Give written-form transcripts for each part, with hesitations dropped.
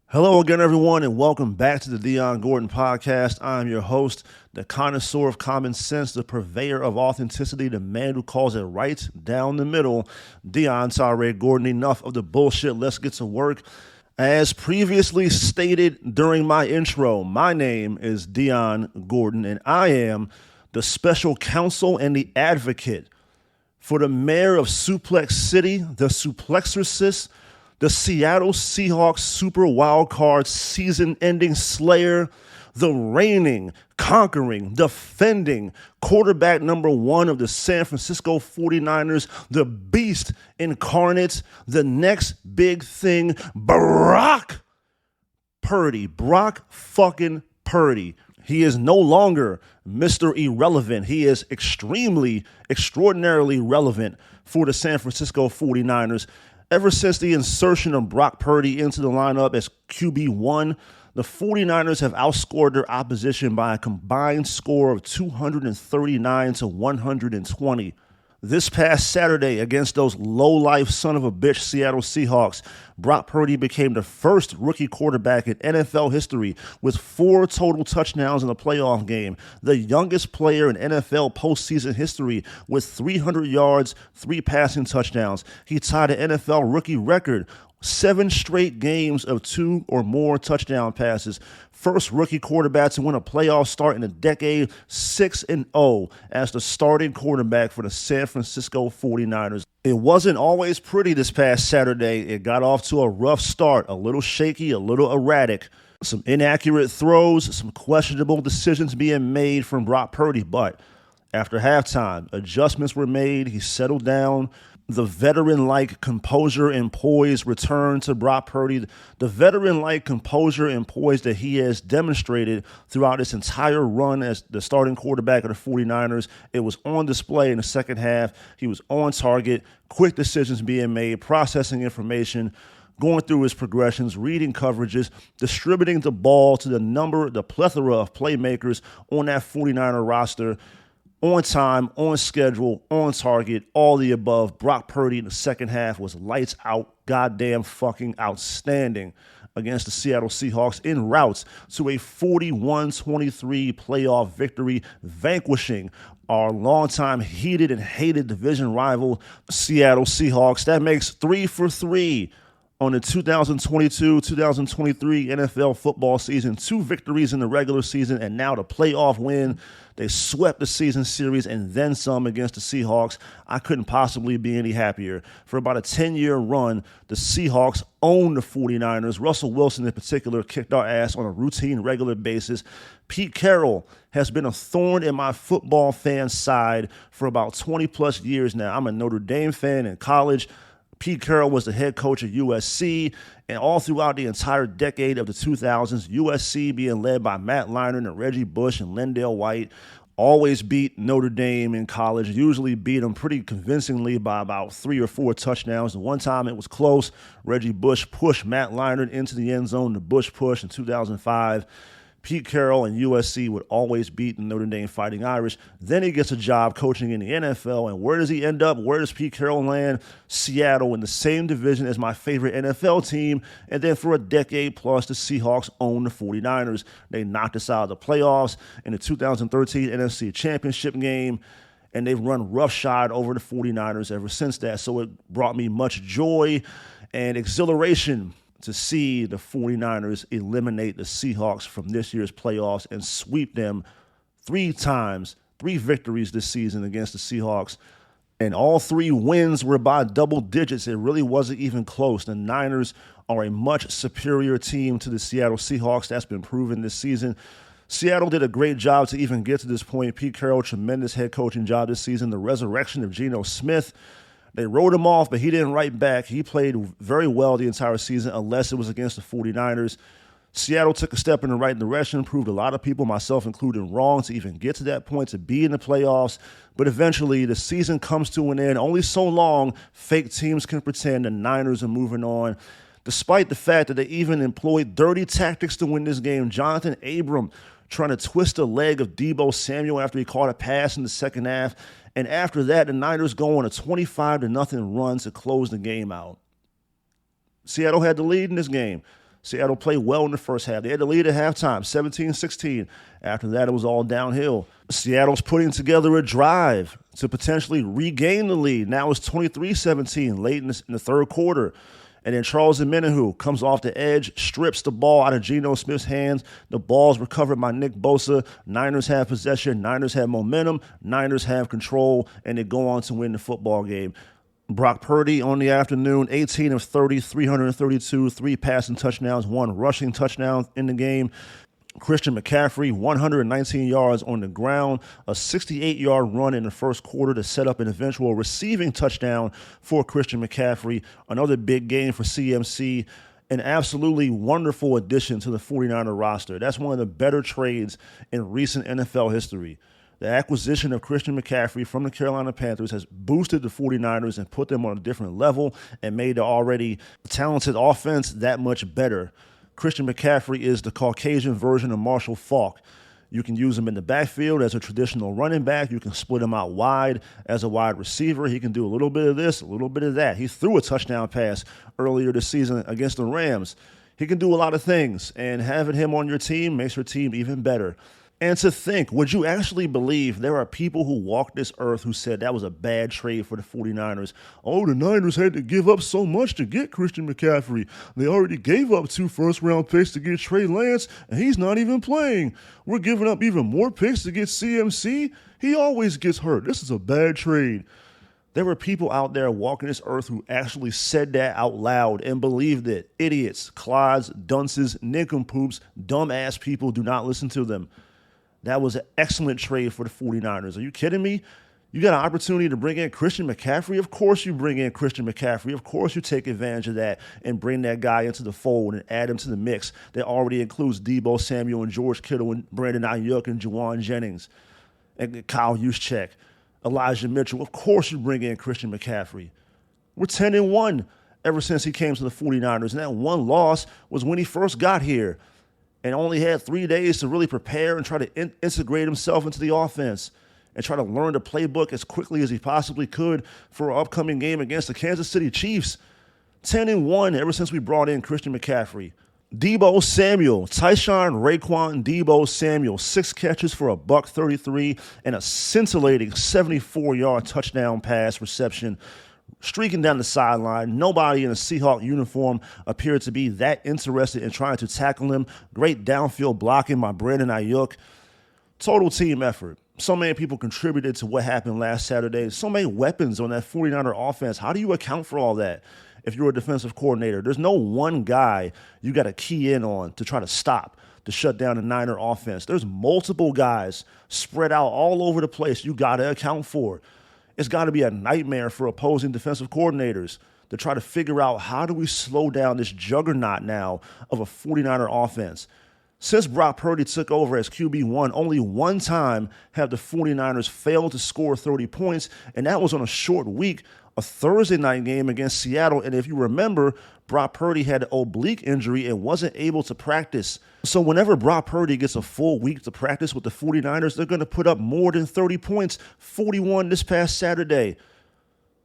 Hello again, everyone, and welcome back to the Dion Gordon Podcast. I'm your host, the connoisseur of common sense, the purveyor of authenticity, the man who calls it right down the middle, Dion Tyree Gordon. Enough of the bullshit. Let's get to work. As previously stated during my intro, my name is Dion Gordon, and I am the special counsel and the advocate for the mayor of Suplex City, the Suplexorcist, the Seattle Seahawks Super Wildcard season-ending slayer, the reigning, conquering, defending quarterback number one of the San Francisco 49ers, the beast incarnate, the next big thing, Brock Purdy. Brock fucking Purdy. He is no longer Mr. Irrelevant. He is extraordinarily relevant for the San Francisco 49ers. Ever since the insertion of Brock Purdy into the lineup as QB1, the 49ers have outscored their opposition by a combined score of 239 to 120. This past Saturday against those low-life son-of-a-bitch Seattle Seahawks, Brock Purdy became the first rookie quarterback in NFL history with 4 total touchdowns in a playoff game, the youngest player in NFL postseason history with 300 yards, 3 passing touchdowns. He tied an NFL rookie record, 7 straight games of 2 or more touchdown passes. First rookie quarterback to win a playoff start in a decade, 6-0 as the starting quarterback for the San Francisco 49ers. It wasn't always pretty this past Saturday. It got off to a rough start, a little shaky, a little erratic. Some inaccurate throws, some questionable decisions being made from Brock Purdy. But after halftime, adjustments were made. He settled down. The veteran-like composure and poise returned to Brock Purdy. The veteran-like composure and poise that he has demonstrated throughout his entire run as the starting quarterback of the 49ers, it was on display in the second half. He was on target, quick decisions being made, processing information, going through his progressions, reading coverages, distributing the ball to the plethora of playmakers on that 49er roster. On time, on schedule, on target, all the above. Brock Purdy in the second half was lights out, goddamn fucking outstanding against the Seattle Seahawks en route to a 41-23 playoff victory, vanquishing our longtime heated and hated division rival, Seattle Seahawks. That makes 3 for 3 on the 2022-2023 NFL football season. 2 victories in the regular season and now the playoff win. They swept the season series and then some against the Seahawks. I couldn't possibly be any happier. For about a 10-year run, the Seahawks owned the 49ers. Russell Wilson in particular kicked our ass on a routine, regular basis. Pete Carroll has been a thorn in my football fan side for about 20-plus years now. I'm a Notre Dame fan in college. Pete Carroll was the head coach at USC, and all throughout the entire decade of the 2000s, USC being led by Matt Leinart and Reggie Bush and Lendale White always beat Notre Dame in college, usually beat them pretty convincingly by about 3 or 4 touchdowns. And one time it was close. Reggie Bush pushed Matt Leinart into the end zone, the Bush push in 2005. Pete Carroll and USC would always beat the Notre Dame Fighting Irish. Then he gets a job coaching in the NFL, and where does he end up? Where does Pete Carroll land? Seattle, in the same division as my favorite NFL team, and then for a decade plus, the Seahawks own the 49ers. They knocked us out of the playoffs in the 2013 NFC Championship game, and they've run roughshod over the 49ers ever since that, so it brought me much joy and exhilaration to see the 49ers eliminate the Seahawks from this year's playoffs and sweep them 3 times, 3 victories this season against the Seahawks. And all 3 wins were by double digits. It really wasn't even close. The Niners are a much superior team to the Seattle Seahawks. That's been proven this season. Seattle did a great job to even get to this point. Pete Carroll, tremendous head coaching job this season. The resurrection of Geno Smith. They wrote him off, but he didn't write back. He played very well the entire season, unless it was against the 49ers. Seattle took a step in the right direction, proved a lot of people, myself included, wrong to even get to that point, to be in the playoffs. But eventually, the season comes to an end. Only so long fake teams can pretend the Niners are moving on. Despite the fact that they even employed dirty tactics to win this game, Jonathan Abram trying to twist the leg of Deebo Samuel after he caught a pass in the second half. And after that, the Niners go on a 25-0 run to close the game out. Seattle had the lead in this game. Seattle played well in the first half. They had the lead at halftime, 17-16. After that, it was all downhill. Seattle's putting together a drive to potentially regain the lead. Now it's 23-17 late in the third quarter. And then Charles Omenihu comes off the edge, strips the ball out of Geno Smith's hands. The ball's recovered by Nick Bosa. Niners have possession. Niners have momentum. Niners have control, and they go on to win the football game. Brock Purdy on the afternoon, 18 of 30, 332, 3 passing touchdowns, 1 rushing touchdown in the game. Christian McCaffrey, 119 yards on the ground, a 68-yard run in the first quarter to set up an eventual receiving touchdown for Christian McCaffrey. Another big game for CMC, an absolutely wonderful addition to the 49er roster. That's one of the better trades in recent NFL history. The acquisition of Christian McCaffrey from the Carolina Panthers has boosted the 49ers and put them on a different level and made the already talented offense that much better. Christian McCaffrey is the Caucasian version of Marshall Faulk. You can use him in the backfield as a traditional running back. You can split him out wide as a wide receiver. He can do a little bit of this, a little bit of that. He threw a touchdown pass earlier this season against the Rams. He can do a lot of things, and having him on your team makes your team even better. And to think, would you actually believe there are people who walk this earth who said that was a bad trade for the 49ers? Oh, the Niners had to give up so much to get Christian McCaffrey. They already gave up 2 first-round picks to get Trey Lance, and he's not even playing. We're giving up even more picks to get CMC? He always gets hurt. This is a bad trade. There were people out there walking this earth who actually said that out loud and believed it. Idiots, clods, dunces, nincompoops, dumbass people. Do not listen to them. That was an excellent trade for the 49ers. Are you kidding me? You got an opportunity to bring in Christian McCaffrey? Of course you bring in Christian McCaffrey. Of course you take advantage of that and bring that guy into the fold and add him to the mix that already includes Deebo Samuel and George Kittle and Brandon Ayuk and Juwan Jennings and Kyle Juszczyk, Elijah Mitchell. Of course you bring in Christian McCaffrey. We're 10-1 ever since he came to the 49ers, and that one loss was when he first got here and only had 3 days to really prepare and try to integrate himself into the offense and try to learn the playbook as quickly as he possibly could for an upcoming game against the Kansas City Chiefs. 10-1 ever since we brought in Christian McCaffrey. Deebo Samuel, Tyshawn Raekwon Deebo Samuel, 6 catches for $133 and a scintillating 74-yard touchdown pass reception. Streaking down the sideline, nobody in a Seahawk uniform appeared to be that interested in trying to tackle him. Great downfield blocking by Brandon Ayuk. Total team effort. So many people contributed to what happened last Saturday. So many weapons on that 49er offense. How do you account for all that if you're a defensive coordinator? There's no one guy you got to key in on to try to stop, to shut down the Niner offense. There's multiple guys spread out all over the place you got to account for. It's got to be a nightmare for opposing defensive coordinators to try to figure out how do we slow down this juggernaut now of a 49er offense. Since Brock Purdy took over as QB1, only one time have the 49ers failed to score 30 points, and that was on a short week, a Thursday night game against Seattle. And if you remember, Brock Purdy had an oblique injury and wasn't able to practice. So whenever Brock Purdy gets a full week to practice with the 49ers, they're going to put up more than 30 points, 41 this past Saturday.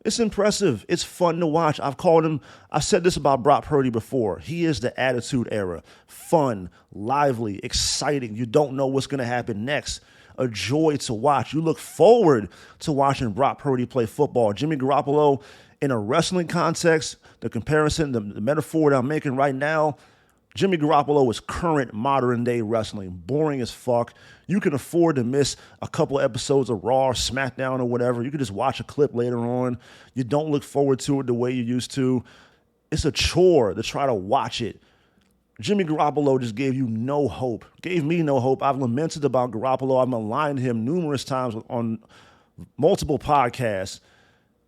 It's impressive. It's fun to watch. I've said this about Brock Purdy before. He is the attitude era. Fun, lively, exciting. You don't know what's going to happen next. A joy to watch. You look forward to watching Brock Purdy play football. Jimmy Garoppolo, in a wrestling context, the comparison, the metaphor that I'm making right now, Jimmy Garoppolo is current modern-day wrestling. Boring as fuck. You can afford to miss a couple episodes of Raw or SmackDown or whatever. You can just watch a clip later on. You don't look forward to it the way you used to. It's a chore to try to watch it. Jimmy Garoppolo just gave you no hope. Gave me no hope. I've lamented about Garoppolo. I've maligned him numerous times on multiple podcasts.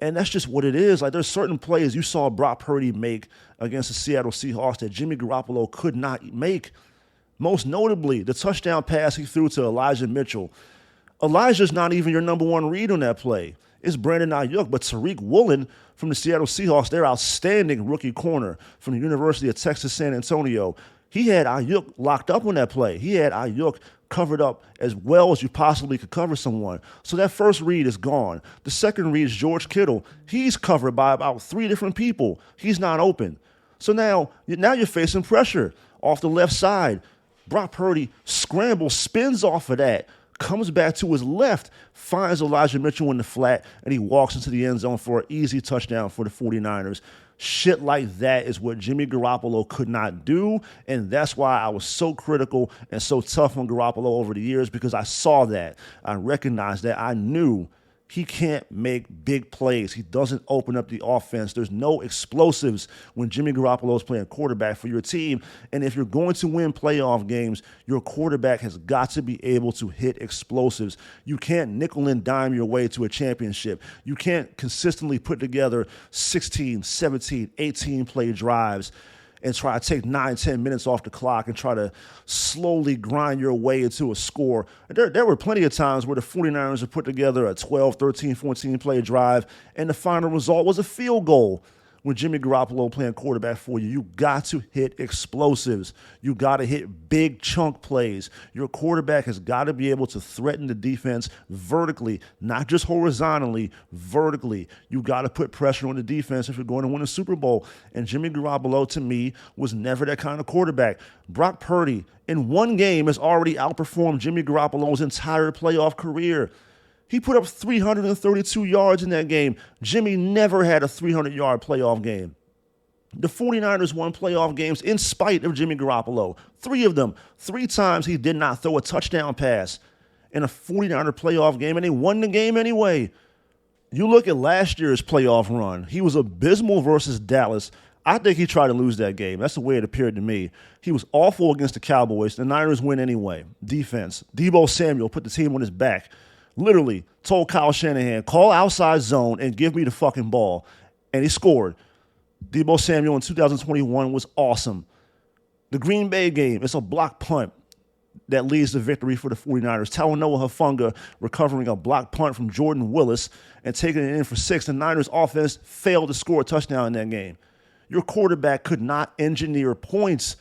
And that's just what it is. Like, there's certain plays you saw Brock Purdy make against the Seattle Seahawks that Jimmy Garoppolo could not make. Most notably, the touchdown pass he threw to Elijah Mitchell. Elijah's not even your number one read on that play. It's Brandon Ayuk, but Tariq Woolen from the Seattle Seahawks, their outstanding rookie corner from the University of Texas San Antonio, he had Ayuk locked up on that play. He had Ayuk covered up as well as you possibly could cover someone. So that first read is gone. The second read is George Kittle. He's covered by about 3 different people. He's not open. So now you're facing pressure off the left side. Brock Purdy scrambles, spins off of that, comes back to his left, finds Elijah Mitchell in the flat, and he walks into the end zone for an easy touchdown for the 49ers. Shit like that is what Jimmy Garoppolo could not do, and that's why I was so critical and so tough on Garoppolo over the years, because I saw that. I recognized that. I knew he can't make big plays. He doesn't open up the offense. There's no explosives when Jimmy Garoppolo is playing quarterback for your team. And if you're going to win playoff games, your quarterback has got to be able to hit explosives. You can't nickel and dime your way to a championship. You can't consistently put together 16, 17, 18 play drives and try to take 9, 10 minutes off the clock and try to slowly grind your way into a score. There were plenty of times where the 49ers would put together a 12, 13, 14 play drive, and the final result was a field goal. When Jimmy Garoppolo playing quarterback for you, you got to hit explosives. You got to hit big chunk plays. Your quarterback has got to be able to threaten the defense vertically, not just horizontally, vertically. You got to put pressure on the defense if you're going to win a Super Bowl. And Jimmy Garoppolo, to me, was never that kind of quarterback. Brock Purdy, in one game, has already outperformed Jimmy Garoppolo's entire playoff career. He put up 332 yards in that game. Jimmy never had a 300-yard playoff game. The 49ers won playoff games in spite of Jimmy Garoppolo. 3 of them. 3 times he did not throw a touchdown pass in a 49er playoff game, and they won the game anyway. You look at last year's playoff run. He was abysmal versus Dallas. I think he tried to lose that game. That's the way it appeared to me. He was awful against the Cowboys. The Niners win anyway. Defense. Deebo Samuel put the team on his back. Literally told Kyle Shanahan, call outside zone and give me the fucking ball. And he scored. Deebo Samuel in 2021 was awesome. The Green Bay game, it's a block punt that leads to victory for the 49ers. Talanoa Hufanga recovering a block punt from Jordan Willis and taking it in for 6. The Niners offense failed to score a touchdown in that game. Your quarterback could not engineer points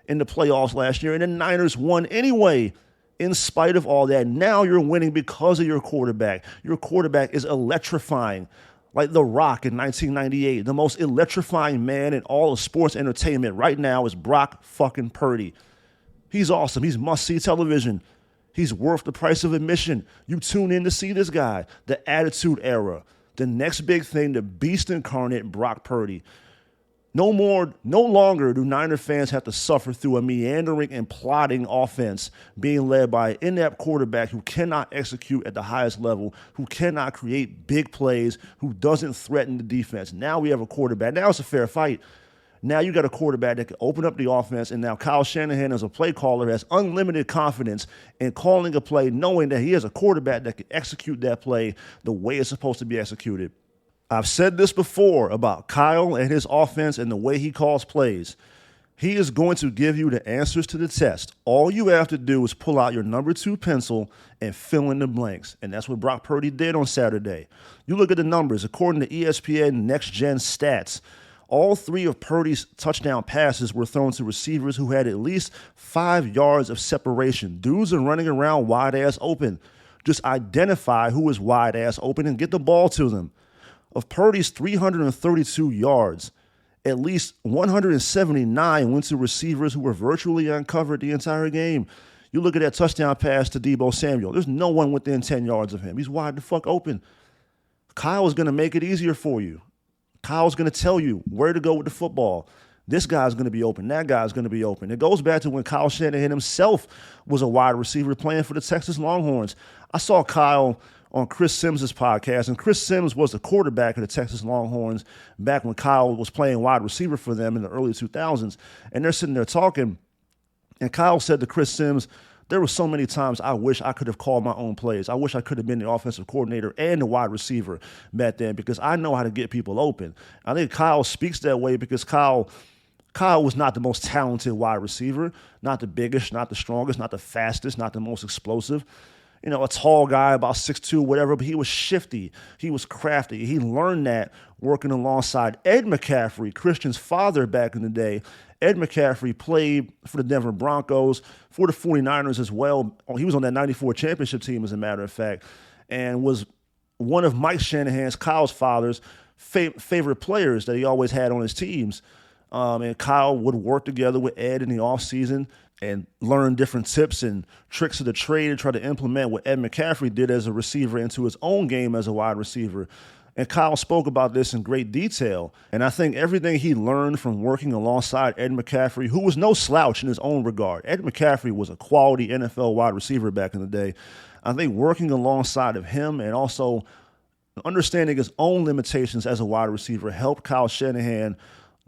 in the playoffs last year, and the Niners won anyway. In spite of all that, now you're winning because of your quarterback. Your quarterback is electrifying, like The Rock in 1998. The most electrifying man in all of sports entertainment right now is Brock fucking Purdy. He's awesome. He's must-see television. He's worth the price of admission. You tune in to see this guy. The Attitude Era. The next big thing, the beast incarnate, Brock Purdy. No longer do Niner fans have to suffer through a meandering and plodding offense being led by an inept quarterback who cannot execute at the highest level, who cannot create big plays, who doesn't threaten the defense. Now we have a quarterback. Now it's a fair fight. Now you got a quarterback that can open up the offense, and now Kyle Shanahan, as a play caller, has unlimited confidence in calling a play, knowing that he has a quarterback that can execute that play the way it's supposed to be executed. I've said this before about Kyle and his offense and the way he calls plays. He is going to give you the answers to the test. All you have to do is pull out your number 2 pencil and fill in the blanks. And that's what Brock Purdy did on Saturday. You look at the numbers. According to ESPN Next Gen Stats, all 3 of Purdy's touchdown passes were thrown to receivers who had at least 5 yards of separation. Dudes are running around wide-ass open. Just identify who is wide-ass open and get the ball to them. Of Purdy's 332 yards, at least 179 went to receivers who were virtually uncovered the entire game. You look at that touchdown pass to Deebo Samuel. There's no one within 10 yards of him. He's wide the fuck open. Kyle's going to make it easier for you. Kyle's going to tell you where to go with the football. This guy's going to be open. That guy's going to be open. It goes back to when Kyle Shanahan himself was a wide receiver playing for the Texas Longhorns. I saw Kyle on Chris Sims' podcast, and Chris Sims was the quarterback of the Texas Longhorns back when Kyle was playing wide receiver for them in the early 2000s. And they're sitting there talking, and Kyle said to Chris Sims, there were so many times I wish I could have called my own plays. I wish I could have been the offensive coordinator and the wide receiver back then because I know how to get people open. I think Kyle speaks that way because Kyle was not the most talented wide receiver, not the biggest, not the strongest, not the fastest, not the most explosive. You know, a tall guy, about 6'2", whatever, but he was shifty. He was crafty. He learned that working alongside Ed McCaffrey, Christian's father back in the day. Ed McCaffrey played for the Denver Broncos, for the 49ers as well. He was on that 94 championship team, as a matter of fact, and was one of Mike Shanahan's, Kyle's father's, favorite players that he always had on his teams. And Kyle would work together with Ed in the offseason and learn different tips and tricks of the trade and try to implement what Ed McCaffrey did as a receiver into his own game as a wide receiver. And Kyle spoke about this in great detail. And I think everything he learned from working alongside Ed McCaffrey, who was no slouch in his own regard. Ed McCaffrey was a quality NFL wide receiver back in the day. I think working alongside of him and also understanding his own limitations as a wide receiver helped Kyle Shanahan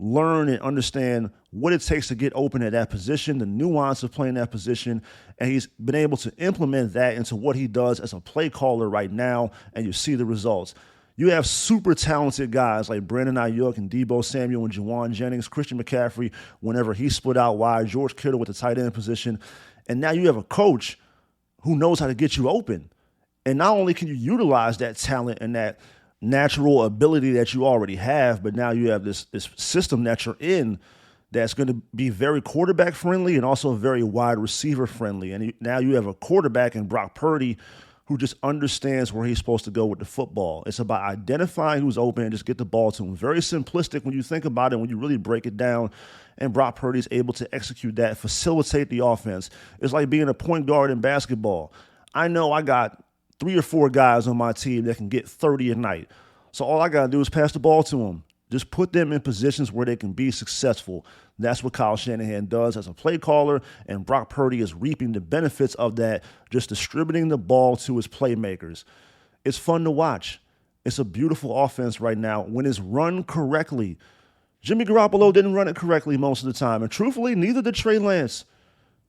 learn and understand what it takes to get open at that position, the nuance of playing that position, and he's been able to implement that into what he does as a play caller right now, and you see the results. You have super talented guys like Brandon Ayuk and Deebo Samuel and Juwan Jennings, Christian McCaffrey whenever he split out wide, George Kittle with the tight end position, and now you have a coach who knows how to get you open. And not only can you utilize that talent and that natural ability that you already have, but now you have this system that you're in that's going to be very quarterback friendly and also very wide receiver friendly. And now you have a quarterback in Brock Purdy who just understands where he's supposed to go with the football. It's about identifying who's open and just get the ball to him. Very simplistic when you think about it, when you really break it down. And Brock Purdy is able to execute that, facilitate the offense. It's like being a point guard in basketball. I know I got 3 or 4 guys on my team that can get 30 a night. So all I got to do is pass the ball to them. Just put them in positions where they can be successful. That's what Kyle Shanahan does as a play caller, and Brock Purdy is reaping the benefits of that, just distributing the ball to his playmakers. It's fun to watch. It's a beautiful offense right now when it's run correctly. Jimmy Garoppolo didn't run it correctly most of the time, and truthfully, neither did Trey Lance.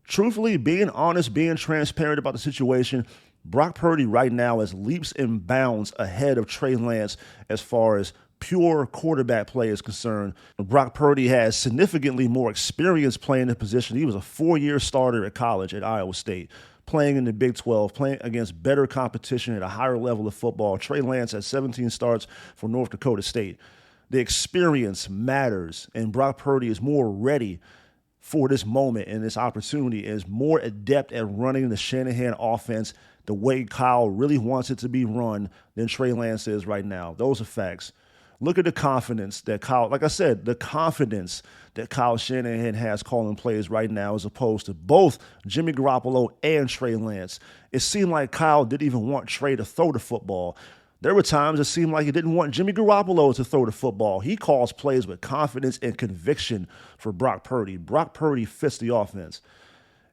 Truthfully, being honest, being transparent about the situation, Brock Purdy right now is leaps and bounds ahead of Trey Lance as far as pure quarterback play is concerned. Brock Purdy has significantly more experience playing the position. He was a 4-year starter at college at Iowa State, playing in the Big 12, playing against better competition at a higher level of football. Trey Lance has 17 starts for North Dakota State. The experience matters, and Brock Purdy is more ready for this moment and this opportunity, is more adept at running the Shanahan offense the way Kyle really wants it to be run than Trey Lance is right now. Those are facts. Look at the confidence that Kyle, like I said, the confidence that Kyle Shanahan has calling plays right now as opposed to both Jimmy Garoppolo and Trey Lance. It seemed like Kyle didn't even want Trey to throw the football. There were times it seemed like he didn't want Jimmy Garoppolo to throw the football. He calls plays with confidence and conviction for Brock Purdy. Brock Purdy fits the offense.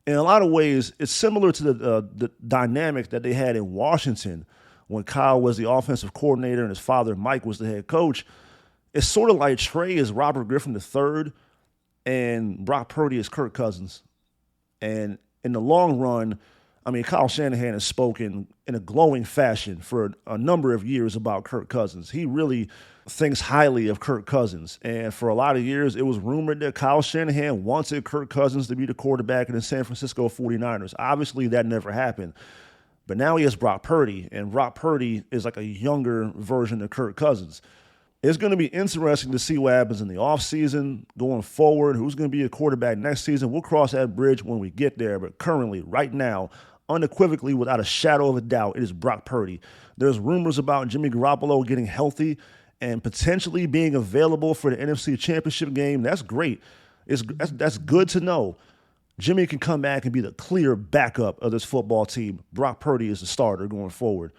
In a lot of ways, it's similar to the dynamic that they had in Washington when Kyle was the offensive coordinator and his father, Mike, was the head coach. It's sort of like Trey is Robert Griffin III and Brock Purdy is Kirk Cousins. And in the long run, I mean, Kyle Shanahan has spoken in a glowing fashion for a number of years about Kirk Cousins. He really thinks highly of Kirk Cousins. And for a lot of years, it was rumored that Kyle Shanahan wanted Kirk Cousins to be the quarterback in the San Francisco 49ers. Obviously, that never happened. But now he has Brock Purdy, and Brock Purdy is like a younger version of Kirk Cousins. It's going to be interesting to see what happens in the offseason going forward, who's going to be a quarterback next season. We'll cross that bridge when we get there, but currently, right now, unequivocally, without a shadow of a doubt, it is Brock Purdy. There's rumors about Jimmy Garoppolo getting healthy and potentially being available for the NFC Championship game. That's great. That's good to know. Jimmy can come back and be the clear backup of this football team. Brock Purdy is the starter going forward.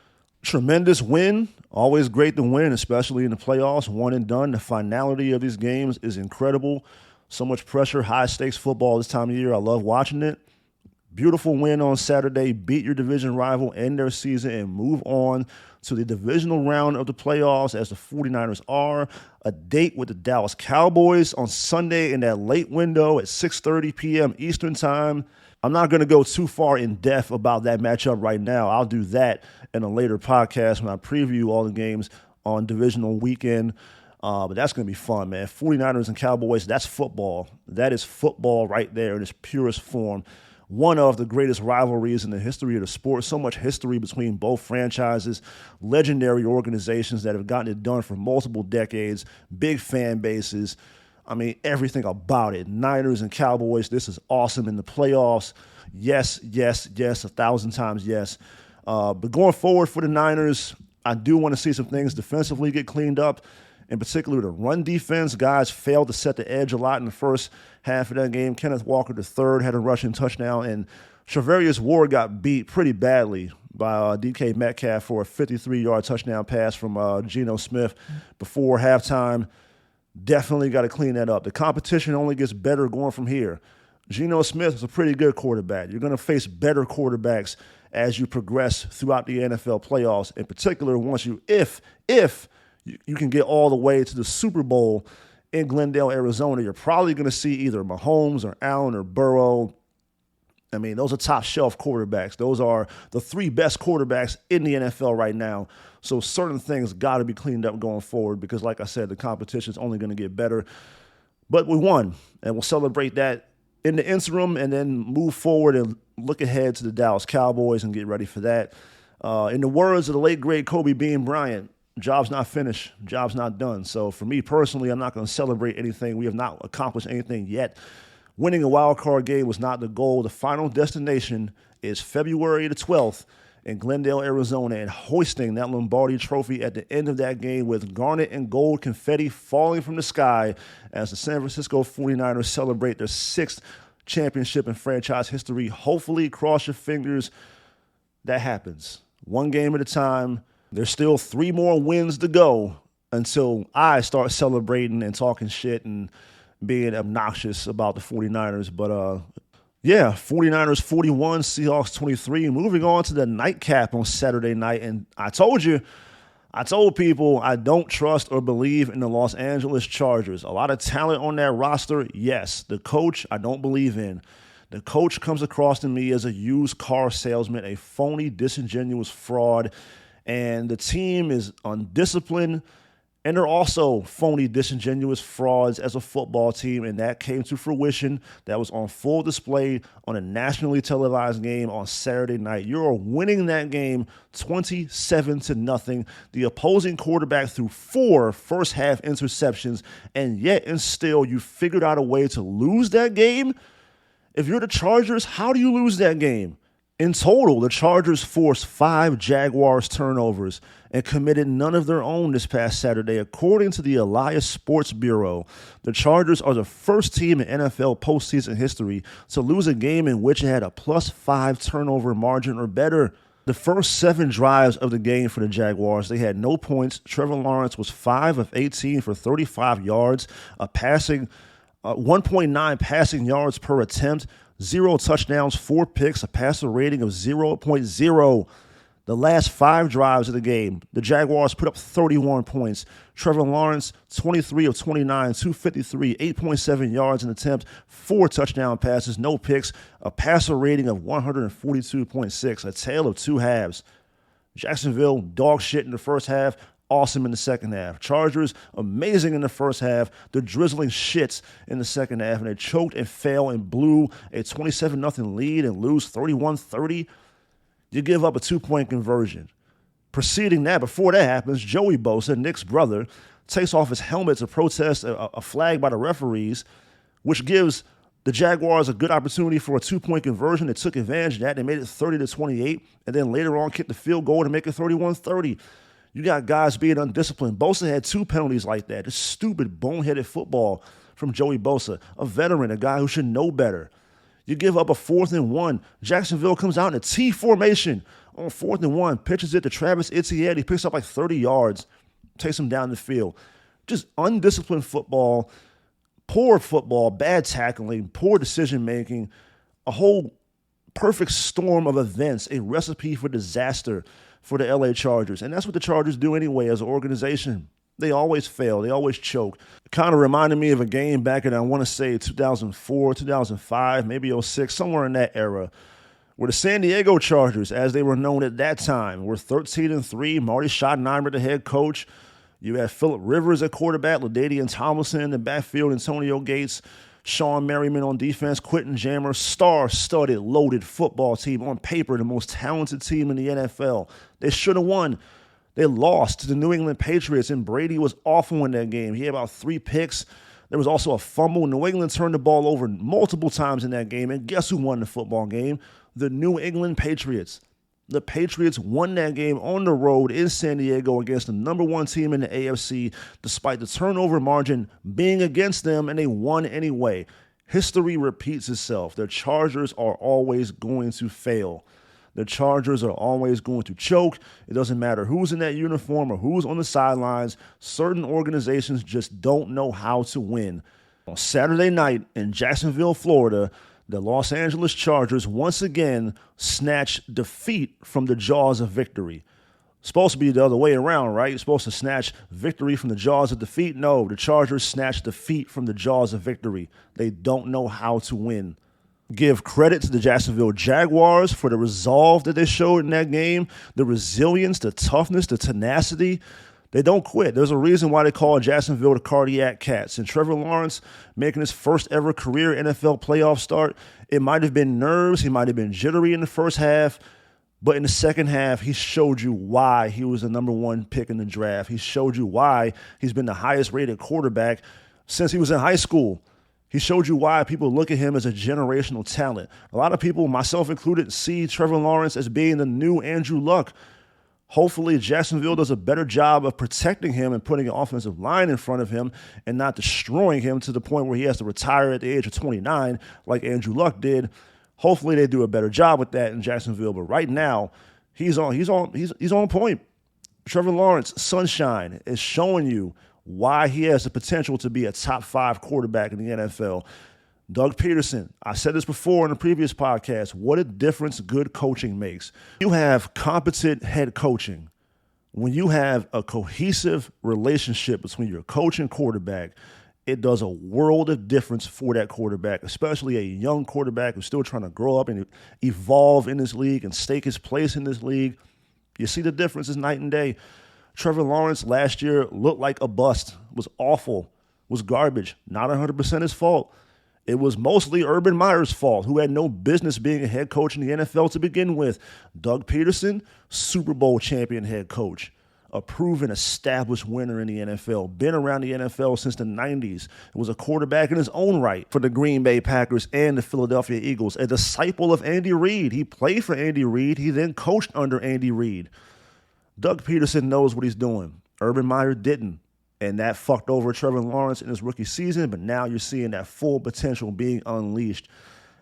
Tremendous win. Always great to win, especially in the playoffs. One and done. The finality of these games is incredible. So much pressure, high-stakes football this time of year. I love watching it. Beautiful win on Saturday. Beat your division rival, end their season, and move on to the divisional round of the playoffs as the 49ers are. A date with the Dallas Cowboys on Sunday in that late window at 6:30 p.m. Eastern time. I'm not going to go too far in depth about that matchup right now. I'll do that in a later podcast when I preview all the games on divisional weekend. But that's going to be fun, man. 49ers and Cowboys, that's football. That is football right there in its purest form. One of the greatest rivalries in the history of the sport. So much history between both franchises, legendary organizations that have gotten it done for multiple decades, big fan bases. I mean, everything about it. Niners and Cowboys, this is awesome in the playoffs. Yes, yes, yes, 1,000 times yes. But going forward for the Niners, I do want to see some things defensively get cleaned up. in particular the run defense. Guys failed to set the edge a lot in the first half of that game. Kenneth Walker III had a rushing touchdown, and Charvarius Ward got beat pretty badly by DK Metcalf for a 53-yard touchdown pass from Geno Smith before halftime. Definitely got to clean that up. The competition only gets better going from here. Geno Smith is a pretty good quarterback. You're going to face better quarterbacks as you progress throughout the NFL playoffs. In particular, once you, if you can get all the way to the Super Bowl in Glendale, Arizona, you're probably going to see either Mahomes or Allen or Burrow. I mean, those are top shelf quarterbacks. Those are the three best quarterbacks in the NFL right now. So certain things got to be cleaned up going forward because, like I said, the competition is only going to get better. But we won, and we'll celebrate that in the interim and then move forward and look ahead to the Dallas Cowboys and get ready for that. In the words of the late, great Kobe Bean Bryant, job's not finished, job's not done. So for me personally, I'm not going to celebrate anything. We have not accomplished anything yet. Winning a wild card game was not the goal. The final destination is February the 12th in Glendale, Arizona, and hoisting that Lombardi trophy at the end of that game with garnet and gold confetti falling from the sky as the San Francisco 49ers celebrate their sixth championship in franchise history. Hopefully, cross your fingers, that happens. One game at a time. There's still 3 more wins to go until I start celebrating and talking shit and being obnoxious about the 49ers. But, 49ers 41, Seahawks 23. Moving on to the nightcap on Saturday night. And I told people I don't trust or believe in the Los Angeles Chargers. A lot of talent on that roster, yes. The coach, I don't believe in. The coach comes across to me as a used car salesman, a phony, disingenuous fraud. And the team is undisciplined. And they're also phony, disingenuous frauds as a football team, and that came to fruition. That was on full display on a nationally televised game on Saturday night. You're winning that game 27-0. The opposing quarterback threw 4 first-half interceptions, and yet and still you figured out a way to lose that game? If you're the Chargers, how do you lose that game? In total, the Chargers forced 5 Jaguars turnovers and committed none of their own this past Saturday. According to the Elias Sports Bureau, the Chargers are the first team in NFL postseason history to lose a game in which it had a +5 turnover margin or better. The first 7 drives of the game for the Jaguars, they had no points. Trevor Lawrence was 5 of 18 for 35 yards, 1.9 passing yards per attempt, 0 touchdowns, 4 picks, a passer rating of 0.0. The last 5 drives of the game, the Jaguars put up 31 points. Trevor Lawrence, 23 of 29, 253, 8.7 yards an attempt, 4 touchdown passes, no picks, a passer rating of 142.6, a tale of 2 halves. Jacksonville, dog shit in the first half, awesome in the second half. Chargers, amazing in the first half. They're drizzling shits in the second half, and they choked and failed and blew a 27-0 lead and lose 31-30. You give up a 2-point conversion. Preceding that, before that happens, Joey Bosa, Nick's brother, takes off his helmet to protest a flag by the referees, which gives the Jaguars a good opportunity for a 2-point conversion. They took advantage of that. They made it 30-28, and then later on kicked the field goal to make it 31-30. You got guys being undisciplined. Bosa had 2 penalties like that. Just stupid, boneheaded football from Joey Bosa, a veteran, a guy who should know better. You give up a 4th and 1. Jacksonville comes out in a T formation on 4th and 1, pitches it to Travis Etienne. He picks up like 30 yards, takes him down the field. Just undisciplined football, poor football, bad tackling, poor decision-making, a whole perfect storm of events, a recipe for disaster for the LA Chargers. And that's what the Chargers do anyway as an organization. They always fail. They always choke. It kind of reminded me of a game back in, I want to say, 2004, 2005, maybe 06, somewhere in that era, where the San Diego Chargers, as they were known at that time, were 13-3. Marty Schottenheimer, the head coach. You had Phillip Rivers at quarterback, LaDainian Tomlinson in the backfield, Antonio Gates, Sean Merriman on defense, Quentin Jammer, star-studded, loaded football team. On paper, the most talented team in the NFL. They should have won. They lost to the New England Patriots, and Brady was awful in that game. He had about 3 picks. There was also a fumble. New England turned the ball over multiple times in that game, and guess who won the football game? The New England Patriots. The Patriots won that game on the road in San Diego against the number one team in the AFC, despite the turnover margin being against them, and they won anyway. History repeats itself. The Chargers are always going to fail. The Chargers are always going to choke. It doesn't matter who's in that uniform or who's on the sidelines. Certain organizations just don't know how to win. On Saturday night in Jacksonville, Florida, the Los Angeles Chargers once again snatched defeat from the jaws of victory. Supposed to be the other way around, right? You're supposed to snatch victory from the jaws of defeat. No, the Chargers snatched defeat from the jaws of victory. They don't know how to win. Give credit to the Jacksonville Jaguars for the resolve that they showed in that game, the resilience, the toughness, the tenacity. They don't quit. There's a reason why they call Jacksonville the Cardiac Cats. And Trevor Lawrence making his first ever career NFL playoff start, it might have been nerves. He might have been jittery in the first half. But in the second half, he showed you why he was the number one pick in the draft. He showed you why he's been the highest rated quarterback since he was in high school. He showed you why people look at him as a generational talent. A lot of people, myself included, see Trevor Lawrence as being the new Andrew Luck. Hopefully, Jacksonville does a better job of protecting him and putting an offensive line in front of him and not destroying him to the point where he has to retire at the age of 29 like Andrew Luck did. Hopefully, they do a better job with that in Jacksonville. But right now, he's on point. Trevor Lawrence, sunshine, is showing you why he has the potential to be a top 5 quarterback in the NFL. Doug Peterson, I said this before in a previous podcast, what a difference good coaching makes. You have competent head coaching. When you have a cohesive relationship between your coach and quarterback, it does a world of difference for that quarterback, especially a young quarterback who's still trying to grow up and evolve in this league and stake his place in this league. You see the difference is night and day. Trevor Lawrence last year looked like a bust, was awful, was garbage, not 100% his fault. It was mostly Urban Meyer's fault, who had no business being a head coach in the NFL to begin with. Doug Peterson, Super Bowl champion head coach, a proven established winner in the NFL, been around the NFL since the 90s, was a quarterback in his own right for the Green Bay Packers and the Philadelphia Eagles, a disciple of Andy Reid. He played for Andy Reid. He then coached under Andy Reid. Doug Peterson knows what he's doing. Urban Meyer didn't. And that fucked over Trevor Lawrence in his rookie season, but now you're seeing that full potential being unleashed.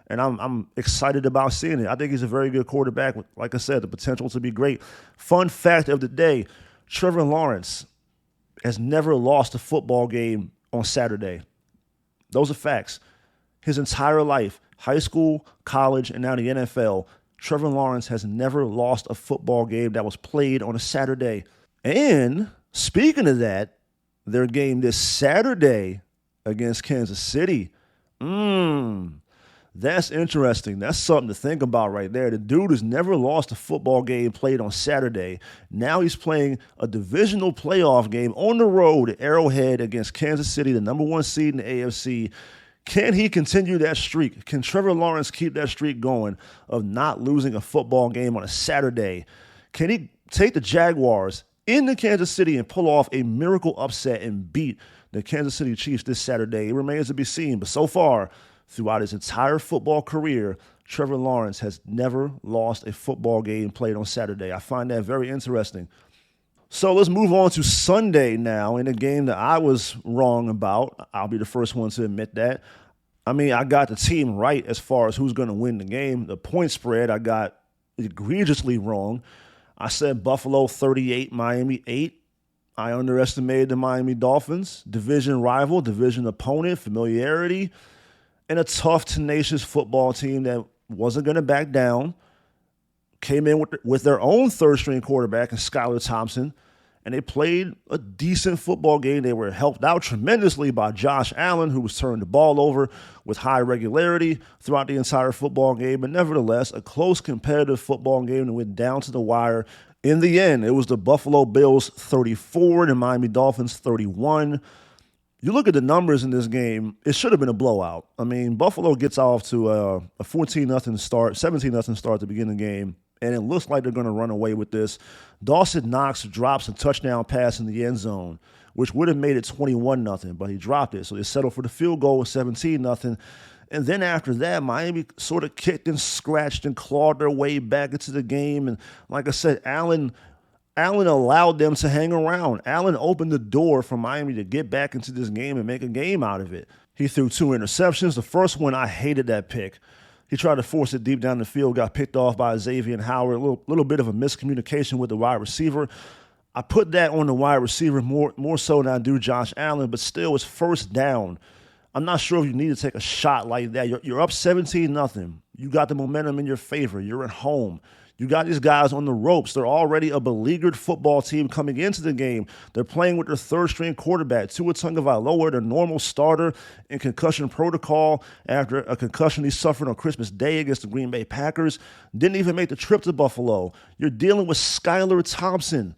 And I'm excited about seeing it. I think he's a very good quarterback with, like I said, the potential to be great. Fun fact of the day, Trevor Lawrence has never lost a football game on Saturday. Those are facts. His entire life, high school, college, and now the NFL, Trevor Lawrence has never lost a football game that was played on a Saturday. And speaking of that, their game this Saturday against Kansas City. That's interesting. That's something to think about right there. The dude has never lost a football game played on Saturday. Now he's playing a divisional playoff game on the road at Arrowhead against Kansas City, the number one seed in the AFC. Can he continue that streak? Can Trevor Lawrence keep that streak going of not losing a football game on a Saturday? Can he take the Jaguars into Kansas City and pull off a miracle upset and beat the Kansas City Chiefs this Saturday? It remains to be seen. But so far, throughout his entire football career, Trevor Lawrence has never lost a football game played on Saturday. I find that very interesting. So let's move on to Sunday now in a game that I was wrong about. I'll be the first one to admit that. I mean, I got the team right as far as who's going to win the game. The point spread, I got egregiously wrong. I said Buffalo 38, Miami 8. I underestimated the Miami Dolphins. Division rival, division opponent, familiarity, and a tough, tenacious football team that wasn't going to back down. Came in with their own third-string quarterback in Skylar Thompson, and they played a decent football game. They were helped out tremendously by Josh Allen, who was turning the ball over with high regularity throughout the entire football game. But nevertheless, a close, competitive football game that went down to the wire. In the end, it was the Buffalo Bills 34 and the Miami Dolphins 31. You look at the numbers in this game, it should have been a blowout. I mean, Buffalo gets off to a 14-0 start, 17-0 start to begin the game, and it looks like they're going to run away with this. Dawson Knox drops a touchdown pass in the end zone, which would have made it 21-0, but he dropped it. So they settled for the field goal with 17-0. And then after that, Miami sort of kicked and scratched and clawed their way back into the game. And like I said, Allen allowed them to hang around. Allen opened the door for Miami to get back into this game and make a game out of it. He threw 2 interceptions. The first one, I hated that pick. He tried to force it deep down the field, got picked off by Xavier Howard, a little bit of a miscommunication with the wide receiver. I put that on the wide receiver more so than I do Josh Allen, but still, it's first down. I'm not sure if you need to take a shot like that. You're up 17-0. You got the momentum in your favor. You're at home. You got these guys on the ropes. They're already a beleaguered football team coming into the game. They're playing with their third-string quarterback, Tua Tagovailoa, their normal starter in concussion protocol after a concussion he suffered on Christmas Day against the Green Bay Packers. Didn't even make the trip to Buffalo. You're dealing with Skylar Thompson.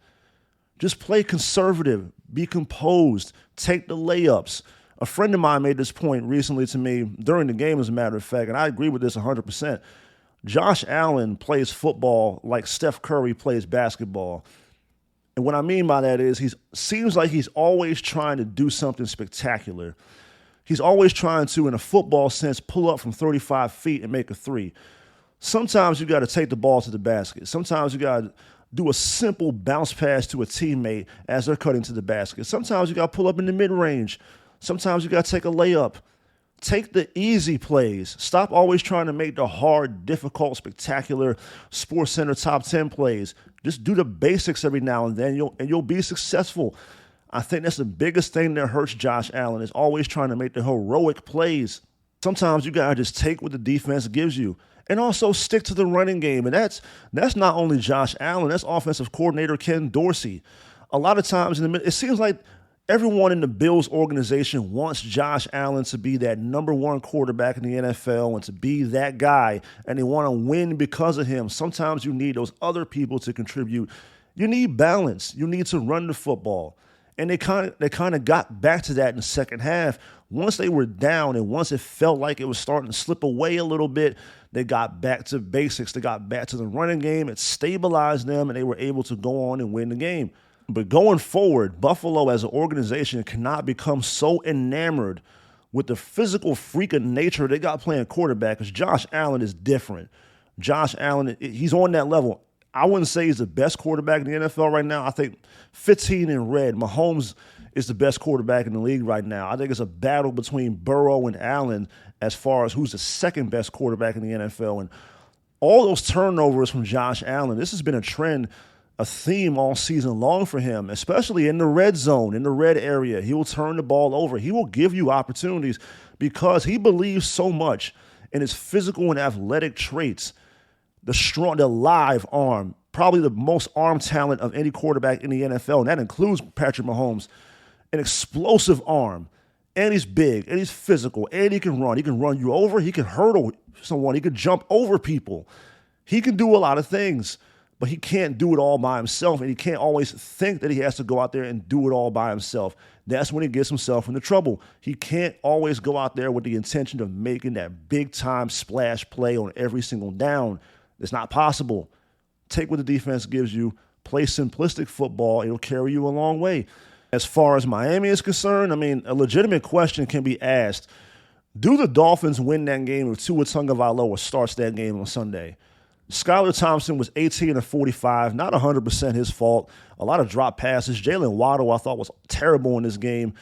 Just play conservative. Be composed. Take the layups. A friend of mine made this point recently to me during the game, as a matter of fact, and I agree with this 100%. Josh Allen plays football like Steph Curry plays basketball. And what I mean by that is seems like he's always trying to do something spectacular. He's always trying to, in a football sense, pull up from 35 feet and make a three. Sometimes you got to take the ball to the basket. Sometimes you got to do a simple bounce pass to a teammate as they're cutting to the basket. Sometimes you got to pull up in the mid-range. Sometimes you got to take a layup. Take the easy plays. Stop always trying to make the hard, difficult, spectacular SportsCenter top 10 plays. Just do the basics every now and then, you'll be successful. I think that's the biggest thing that hurts Josh Allen is always trying to make the heroic plays. Sometimes you got to just take what the defense gives you and also stick to the running game. And that's not only Josh Allen, that's offensive coordinator Ken Dorsey. A lot of times it seems like everyone in the Bills organization wants Josh Allen to be that number one quarterback in the NFL and to be that guy, and they want to win because of him. Sometimes you need those other people to contribute. You need balance. You need to run the football. And they kind of got back to that in the second half. Once they were down and once it felt like it was starting to slip away a little bit, they got back to basics. They got back to the running game. It stabilized them, and they were able to go on and win the game. But going forward, Buffalo as an organization cannot become so enamored with the physical freak of nature they got playing quarterback, because Josh Allen is different. Josh Allen, he's on that level. I wouldn't say he's the best quarterback in the NFL right now. I think 15 in red, Mahomes is the best quarterback in the league right now. I think it's a battle between Burrow and Allen as far as who's the second best quarterback in the NFL. And all those turnovers from Josh Allen, this has been a trend, a theme all season long for him, especially in the red zone, in the red area. He will turn the ball over. He will give you opportunities because he believes so much in his physical and athletic traits. The live arm, probably the most arm talent of any quarterback in the NFL, and that includes Patrick Mahomes. An explosive arm, and he's big, and he's physical, and he can run. He can run you over. He can hurdle someone. He can jump over people. He can do a lot of things. But he can't do it all by himself, and he can't always think that he has to go out there and do it all by himself. That's when he gets himself into trouble. He can't always go out there with the intention of making that big-time splash play on every single down. It's not possible. Take what the defense gives you. Play simplistic football. It'll carry you a long way. As far as Miami is concerned, a legitimate question can be asked. Do the Dolphins win that game if Tua Tagovailoa starts that game on Sunday? Skylar Thompson was 18 of 45, not 100% his fault. A lot of drop passes. Jalen Waddle, I thought, was terrible in this game.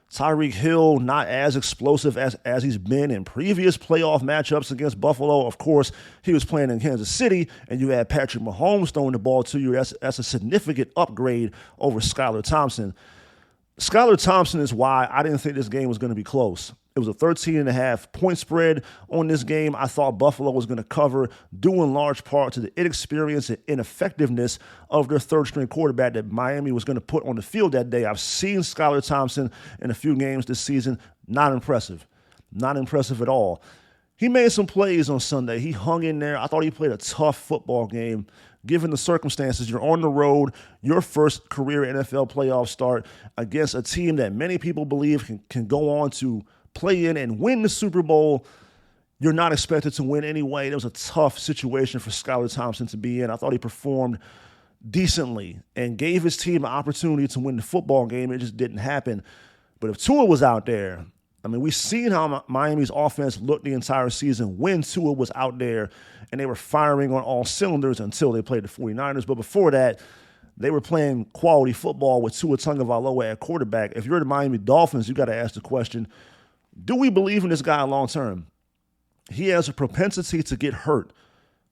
Tyreek Hill, not as explosive as he's been in previous playoff matchups against Buffalo. Of course, he was playing in Kansas City, and you had Patrick Mahomes throwing the ball to you. That's a significant upgrade over Skylar Thompson. Skylar Thompson is why I didn't think this game was going to be close. It was a 13.5 point spread on this game. I thought Buffalo was going to cover, due in large part to the inexperience and ineffectiveness of their third-string quarterback that Miami was going to put on the field that day. I've seen Skylar Thompson in a few games this season. Not impressive. Not impressive at all. He made some plays on Sunday. He hung in there. I thought he played a tough football game. Given the circumstances, you're on the road, your first career NFL playoff start against a team that many people believe can go on to play in and win the Super Bowl. You're not expected to win anyway. It was a tough situation for Skylar Thompson to be in. I thought he performed decently and gave his team an opportunity to win the football game. It just didn't happen. But if Tua was out there, I mean, we've seen how Miami's offense looked the entire season when Tua was out there and they were firing on all cylinders until they played the 49ers. But before that, they were playing quality football with Tua Tagovailoa at quarterback. If you're the Miami Dolphins, you got to ask the question, do we believe in this guy long term? He has a propensity to get hurt.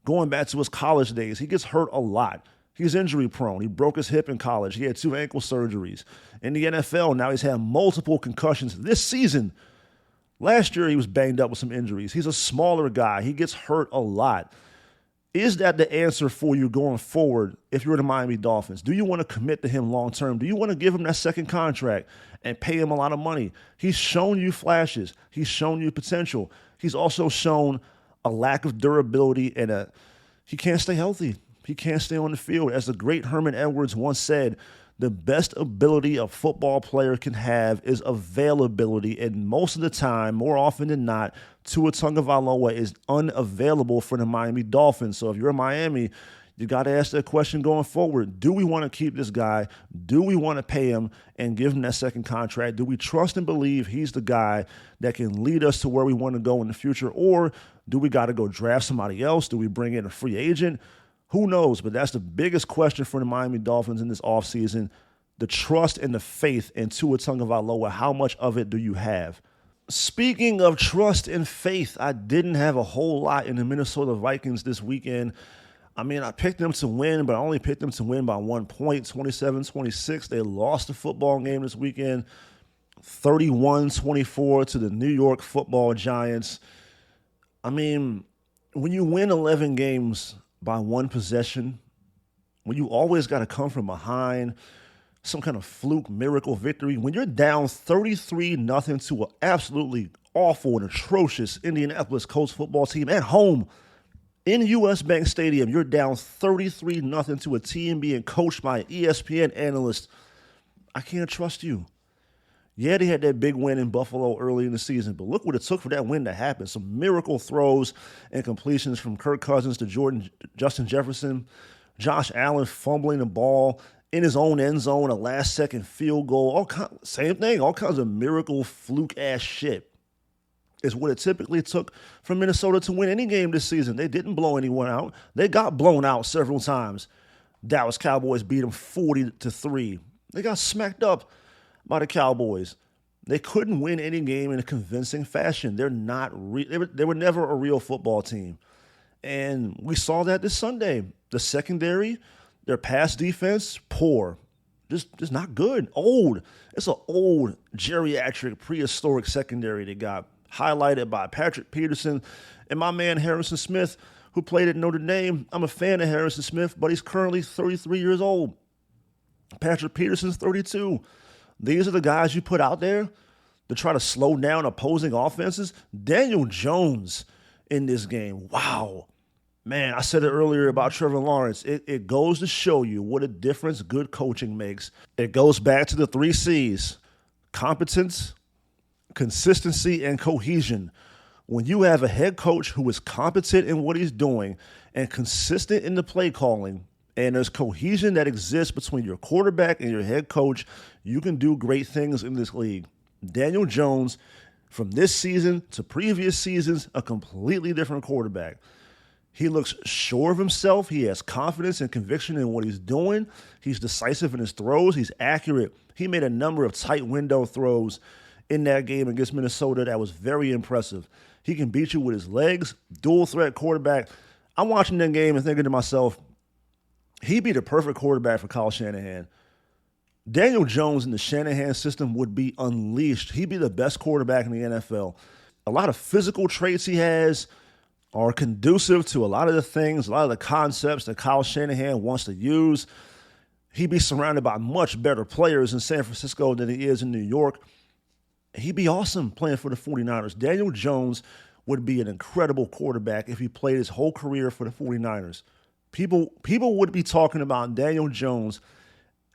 Going back to his college days, he gets hurt a lot. He's injury prone. He broke his hip in college. He had 2 ankle surgeries. In the NFL, now he's had multiple concussions this season. Last year, he was banged up with some injuries. He's a smaller guy. He gets hurt a lot. Is that the answer for you going forward if you're the Miami Dolphins? Do you want to commit to him long term? Do you want to give him that second contract and pay him a lot of money? He's shown you flashes. He's shown you potential. He's also shown a lack of durability and he can't stay healthy. He can't stay on the field. As the great Herman Edwards once said, the best ability a football player can have is availability. And most of the time, more often than not, Tua Tagovailoa is unavailable for the Miami Dolphins. So if you're in Miami, you got to ask that question going forward. Do we want to keep this guy? Do we want to pay him and give him that second contract? Do we trust and believe he's the guy that can lead us to where we want to go in the future? Or do we got to go draft somebody else? Do we bring in a free agent? Who knows? But that's the biggest question for the Miami Dolphins in this offseason. The trust and the faith in Tua Tagovailoa. How much of it do you have? Speaking of trust and faith, I didn't have a whole lot in the Minnesota Vikings this weekend. I mean, I picked them to win, but I only picked them to win by 1 point, 27-26. They lost the football game this weekend, 31-24 to the New York Football Giants. I mean, when you win 11 games by 1 possession, when you always got to come from behind, some kind of fluke miracle victory, when you're down 33-0 to an absolutely awful and atrocious Indianapolis Colts football team at home in US Bank Stadium, you're down 33-0 to a team being coached by an ESPN analyst. I can't trust you. Yeah, they had that big win in Buffalo early in the season, but look what it took for that win to happen. Some miracle throws and completions from Kirk Cousins to Justin Jefferson, Josh Allen fumbling the ball in his own end zone, a last-second field goal, same thing, all kinds of miracle, fluke-ass shit is what it typically took for Minnesota to win any game this season. They didn't blow anyone out. They got blown out several times. Dallas Cowboys beat them 40-3. They got smacked up by the Cowboys. They couldn't win any game in a convincing fashion. They're not they were never a real football team. And we saw that this Sunday. The secondary, their pass defense, poor. Just not good. Old. It's an old, geriatric, prehistoric secondary they got, highlighted by Patrick Peterson and my man Harrison Smith, who played at Notre Dame. I'm a fan of Harrison Smith, but he's currently 33 years old. Patrick Peterson's 32. These are the guys you put out there to try to slow down opposing offenses. Daniel Jones in this game. Wow. Man, I said it earlier about Trevor Lawrence. It goes to show you what a difference good coaching makes. It goes back to the 3 C's: competence, consistency, and cohesion. When you have a head coach who is competent in what he's doing and consistent in the play calling, and there's cohesion that exists between your quarterback and your head coach, you can do great things in this league. Daniel Jones, from this season to previous seasons, a completely different quarterback. He looks sure of himself. He has confidence and conviction in what he's doing. He's decisive in his throws. He's accurate. He made a number of tight window throws in that game against Minnesota that was very impressive. He can beat you with his legs, dual threat quarterback. I'm watching that game and thinking to myself, he'd be the perfect quarterback for Kyle Shanahan. Daniel Jones in the Shanahan system would be unleashed. He'd be the best quarterback in the NFL. A lot of physical traits he has are conducive to a lot of the things, a lot of the concepts that Kyle Shanahan wants to use. He'd be surrounded by much better players in San Francisco than he is in New York. He'd be awesome playing for the 49ers. Daniel Jones would be an incredible quarterback if he played his whole career for the 49ers. People would be talking about Daniel Jones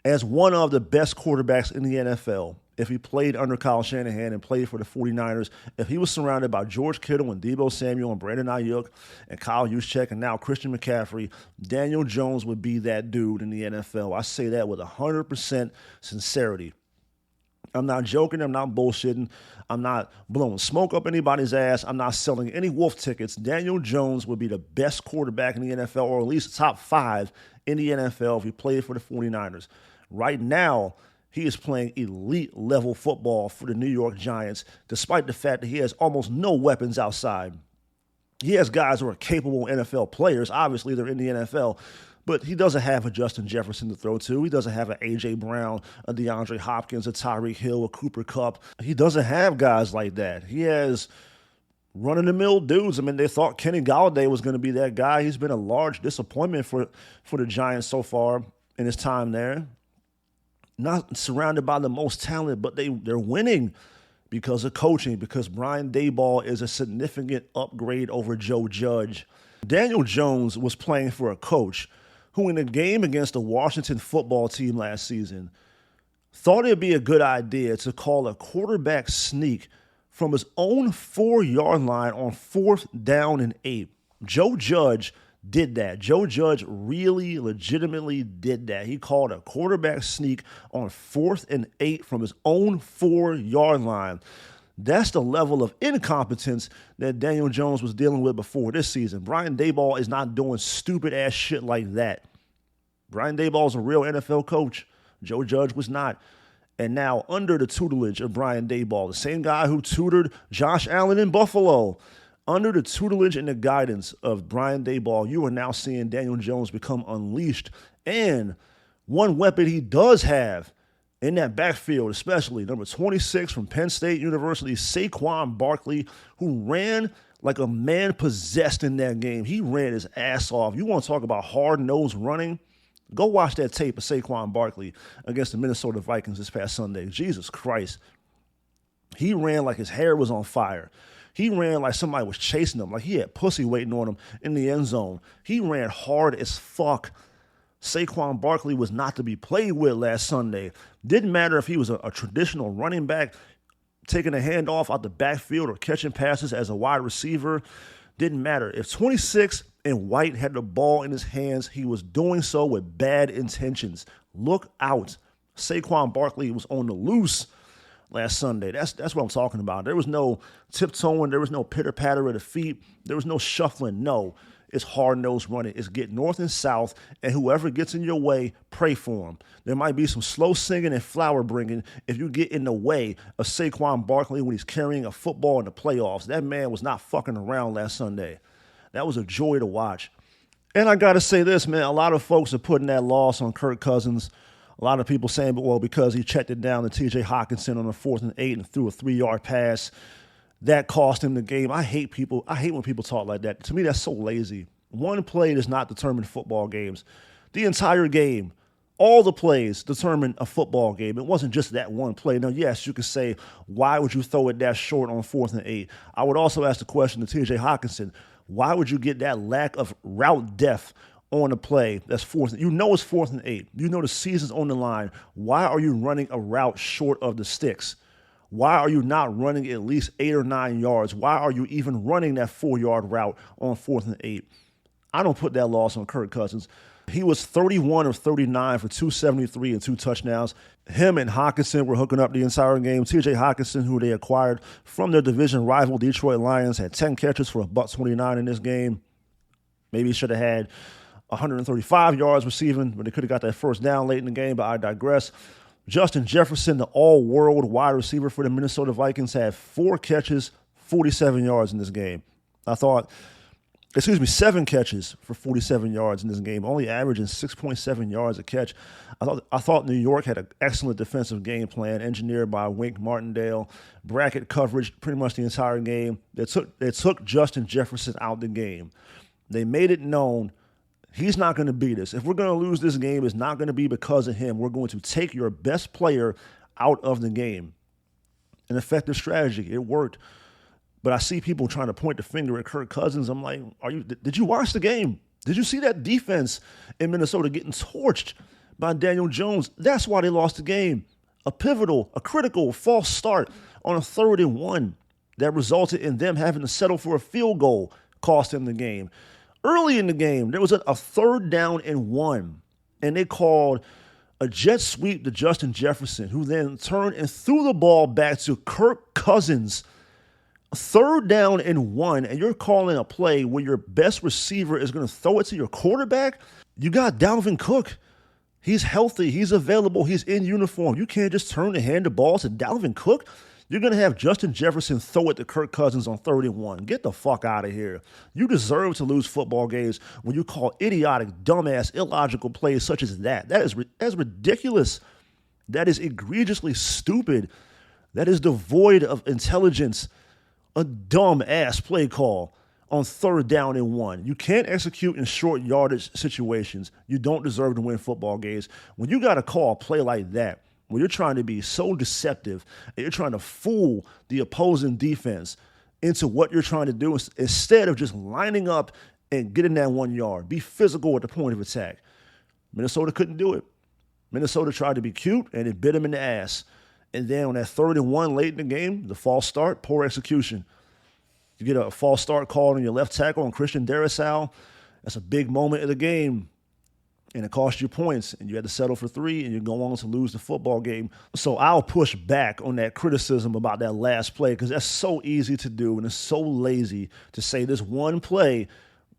as one of the best quarterbacks in the NFL if he played under Kyle Shanahan and played for the 49ers. If he was surrounded by George Kittle and Deebo Samuel and Brandon Ayuk and Kyle Juszczyk and now Christian McCaffrey, Daniel Jones would be that dude in the NFL. I say that with 100% sincerity. I'm not joking. I'm not bullshitting. I'm not blowing smoke up anybody's ass. I'm not selling any wolf tickets. Daniel Jones would be the best quarterback in the NFL, or at least top 5 in the NFL if he played for the 49ers. Right now, he is playing elite level football for the New York Giants, despite the fact that he has almost no weapons outside. He has guys who are capable NFL players. Obviously, they're in the NFL. But he doesn't have a Justin Jefferson to throw to. He doesn't have an A.J. Brown, a DeAndre Hopkins, a Tyreek Hill, a Cooper Kupp. He doesn't have guys like that. He has run-of-the-mill dudes. I mean, they thought Kenny Golladay was going to be that guy. He's been a large disappointment for the Giants so far in his time there. Not surrounded by the most talent, but they're winning because of coaching, because Brian Daboll is a significant upgrade over Joe Judge. Daniel Jones was playing for a coach who, in a game against the Washington football team last season, thought it'd be a good idea to call a quarterback sneak from his own 4-yard line on 4th down and 8. Joe Judge did that. Joe Judge really legitimately did that. He called a quarterback sneak on 4th and 8 from his own 4-yard line. That's the level of incompetence that Daniel Jones was dealing with before this season. Brian Daboll is not doing stupid-ass shit like that. Brian Daboll is a real NFL coach. Joe Judge was not. And now, under the tutelage of Brian Daboll, the same guy who tutored Josh Allen in Buffalo, under the tutelage and the guidance of Brian Daboll, you are now seeing Daniel Jones become unleashed. And one weapon he does have in that backfield, especially number 26 from Penn State University, Saquon Barkley, who ran like a man possessed in that game. He ran his ass off. You want to talk about hard-nosed running? Go watch that tape of Saquon Barkley against the Minnesota Vikings this past Sunday. Jesus Christ. He ran like his hair was on fire. He ran like somebody was chasing him, like he had pussy waiting on him in the end zone. He ran hard as fuck. Saquon Barkley was not to be played with last Sunday. Didn't matter if he was a traditional running back, taking a handoff out the backfield or catching passes as a wide receiver. Didn't matter. If 26 and White had the ball in his hands, he was doing so with bad intentions. Look out. Saquon Barkley was on the loose last Sunday. That's what I'm talking about. There was no tiptoeing. There was no pitter-patter of the feet. There was no shuffling. No. It's hard-nosed running. It's get north and south, and whoever gets in your way, pray for them. There might be some slow singing and flower bringing if you get in the way of Saquon Barkley when he's carrying a football in the playoffs. That man was not fucking around last Sunday. That was a joy to watch. And I got to say this, man, a lot of folks are putting that loss on Kirk Cousins. A lot of people saying, well, because he checked it down to T.J. Hockenson on a 4th and 8 and threw a 3-yard pass, that cost him the game. I hate when people talk like that. To me, that's so lazy. One play does not determine football games. The entire game, all the plays determine a football game. It wasn't just that one play. Now, yes, you could say, why would you throw it that short on 4th and 8? I would also ask the question to T.J. Hockenson, why would you get that lack of route depth on a play that's 4th? You know it's 4th and 8. You know the season's on the line. Why are you running a route short of the sticks? Why are you not running at least 8 or 9 yards? Why are you even running that 4-yard route on 4th and 8? I don't put that loss on Kirk Cousins. He was 31 of 39 for 273 and 2 touchdowns. Him and Hockenson were hooking up the entire game. T.J. Hockenson, who they acquired from their division rival Detroit Lions, had 10 catches for $129 in this game. Maybe he should have had 135 yards receiving, but they could have got that first down late in the game, but I digress. Justin Jefferson, the all-world wide receiver for the Minnesota Vikings, had 4 catches, 47 yards in this game. 7 catches for 47 yards in this game, only averaging 6.7 yards a catch. I thought New York had an excellent defensive game plan engineered by Wink Martindale. Bracket coverage pretty much the entire game. They took Justin Jefferson out the game. They made it known he's not going to beat us. If we're going to lose this game, it's not going to be because of him. We're going to take your best player out of the game. An effective strategy. It worked. But I see people trying to point the finger at Kirk Cousins. I'm like, did you watch the game? Did you see that defense in Minnesota getting torched by Daniel Jones? That's why they lost the game. A critical false start on a 3rd and 1 that resulted in them having to settle for a field goal cost them the game. Early in the game, there was a 3rd down and 1, and they called A jet sweep to Justin Jefferson, who then turned and threw the ball back to Kirk Cousins. 3rd down and 1, and you're calling a play where your best receiver is going to throw it to your quarterback? You got Dalvin Cook. He's healthy. He's available. He's in uniform. You can't just turn and hand the ball to Dalvin Cook. You're going to have Justin Jefferson throw it to Kirk Cousins on 3rd and 1. Get the fuck out of here. You deserve to lose football games when you call idiotic, dumbass, illogical plays such as that. That's ridiculous. That is egregiously stupid. That is devoid of intelligence. A dumb-ass play call on 3rd down and 1. You can't execute in short yardage situations. You don't deserve to win football games. When you got to call a play like that, when you're trying to be so deceptive and you're trying to fool the opposing defense into what you're trying to do instead of just lining up and getting that 1 yard, be physical at the point of attack. Minnesota couldn't do it. Minnesota tried to be cute, and it bit him in the ass. And then on that 3rd and 1 late in the game, the false start, poor execution. You get a false start called on your left tackle on Christian Darrisaw. That's a big moment of the game. And it cost you points, and you had to settle for 3, and you go on to lose the football game. So I'll push back on that criticism about that last play because that's so easy to do, and it's so lazy to say this one play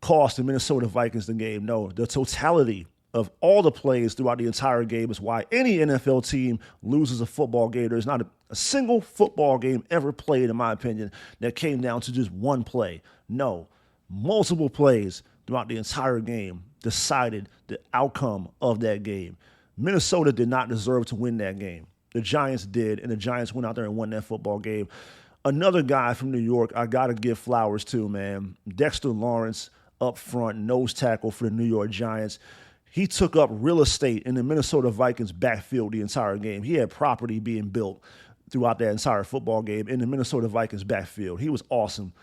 cost the Minnesota Vikings the game. No, the totality of all the plays throughout the entire game is why any NFL team loses a football game. There's not a single football game ever played, in my opinion, that came down to just one play. No, multiple plays throughout the entire game decided the outcome of that game. Minnesota did not deserve to win that game. The Giants did, and the Giants went out there and won that football game. Another guy from New York I got to give flowers to, man. Dexter Lawrence up front, nose tackle for the New York Giants. He took up real estate in the Minnesota Vikings backfield the entire game. He had property being built throughout that entire football game in the Minnesota Vikings backfield. He was awesome.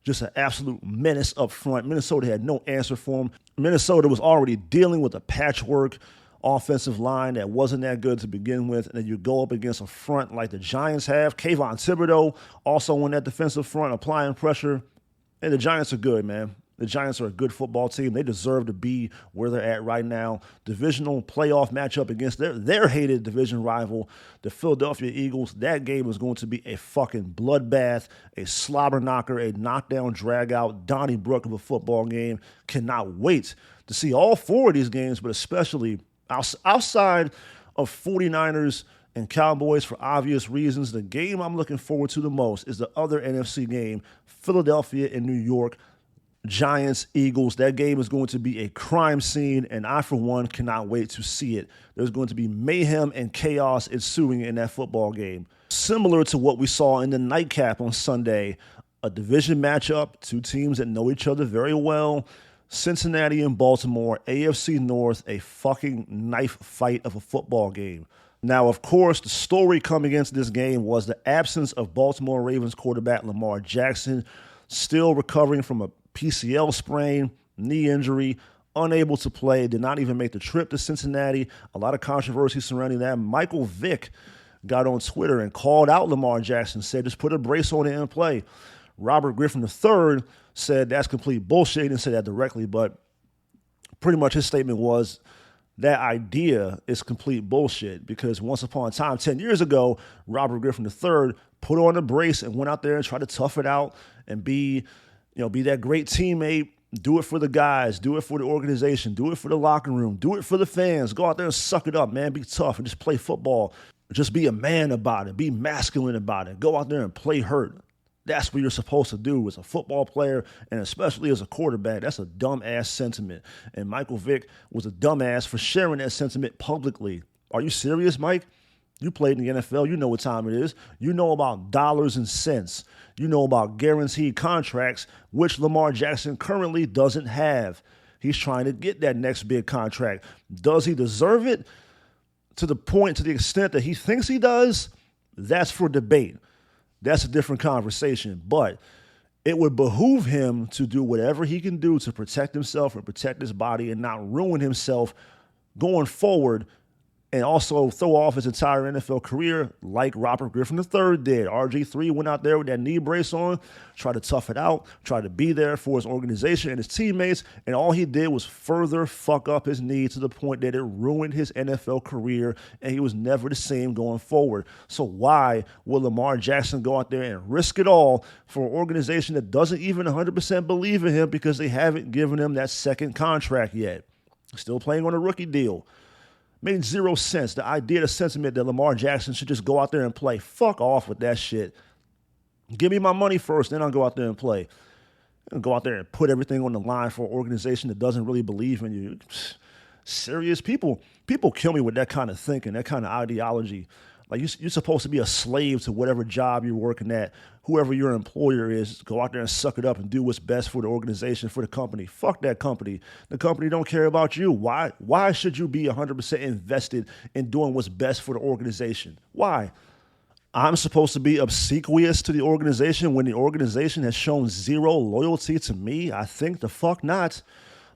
Just an absolute menace up front. Minnesota had no answer for him. Minnesota was already dealing with a patchwork offensive line that wasn't that good to begin with. And then you go up against a front like the Giants have. Kayvon Thibodeau also on that defensive front applying pressure. And the Giants are good, man. The Giants are a good football team. They deserve to be where they're at right now. Divisional playoff matchup against their hated division rival, the Philadelphia Eagles. That game is going to be a fucking bloodbath, a slobber knocker, a knockdown, drag-out, Donnybrook of a football game. Cannot wait to see all 4 of these games, but especially outside of 49ers and Cowboys for obvious reasons. The game I'm looking forward to the most is the other NFC game, Philadelphia and New York. Giants, Eagles, that game is going to be a crime scene, and I, for one, cannot wait to see it. There's going to be mayhem and chaos ensuing in that football game. Similar to what we saw in the nightcap on Sunday, a division matchup, 2 teams that know each other very well. Cincinnati and Baltimore, AFC North, a fucking knife fight of a football game. Now, of course, the story coming into this game was the absence of Baltimore Ravens quarterback Lamar Jackson, still recovering from a PCL sprain, knee injury, unable to play, did not even make the trip to Cincinnati. A lot of controversy surrounding that. Michael Vick got on Twitter and called out Lamar Jackson, said just put a brace on it and play. Robert Griffin III said that's complete bullshit. He didn't say that directly, but pretty much his statement was that idea is complete bullshit because once upon a time, 10 years ago, Robert Griffin III put on a brace and went out there and tried to tough it out and be that great teammate, do it for the guys, do it for the organization, do it for the locker room, do it for the fans. Go out there and suck it up, man. Be tough and just play football. Just be a man about it. Be masculine about it. Go out there and play hurt. That's what you're supposed to do as a football player and especially as a quarterback. That's a dumbass sentiment. And Michael Vick was a dumbass for sharing that sentiment publicly. Are you serious, Mike? You played in the NFL. You know what time it is. You know about dollars and cents. You know about guaranteed contracts, which Lamar Jackson currently doesn't have. He's trying to get that next big contract. Does he deserve it? To the extent that he thinks he does, that's for debate. That's a different conversation. But it would behoove him to do whatever he can do to protect himself and protect his body and not ruin himself going forward and also throw off his entire NFL career like Robert Griffin III did. RG3 went out there with that knee brace on, tried to tough it out, tried to be there for his organization and his teammates, and all he did was further fuck up his knee to the point that it ruined his NFL career, and he was never the same going forward. So why will Lamar Jackson go out there and risk it all for an organization that doesn't even 100% believe in him because they haven't given him that second contract yet? Still playing on a rookie deal. Made zero sense. The idea, the sentiment that Lamar Jackson should just go out there and play. Fuck off with that shit. Give me my money first, then I'll go out there and play. And go out there and put everything on the line for an organization that doesn't really believe in you. Serious people kill me with that kind of thinking, that kind of ideology. Like you're supposed to be a slave to whatever job you're working at, whoever your employer is. Go out there and suck it up and do what's best for the organization, for the company. Fuck that company. The company don't care about you. Why should you be 100% invested in doing what's best for the organization? Why? I'm supposed to be obsequious to the organization when the organization has shown zero loyalty to me? I think the fuck not.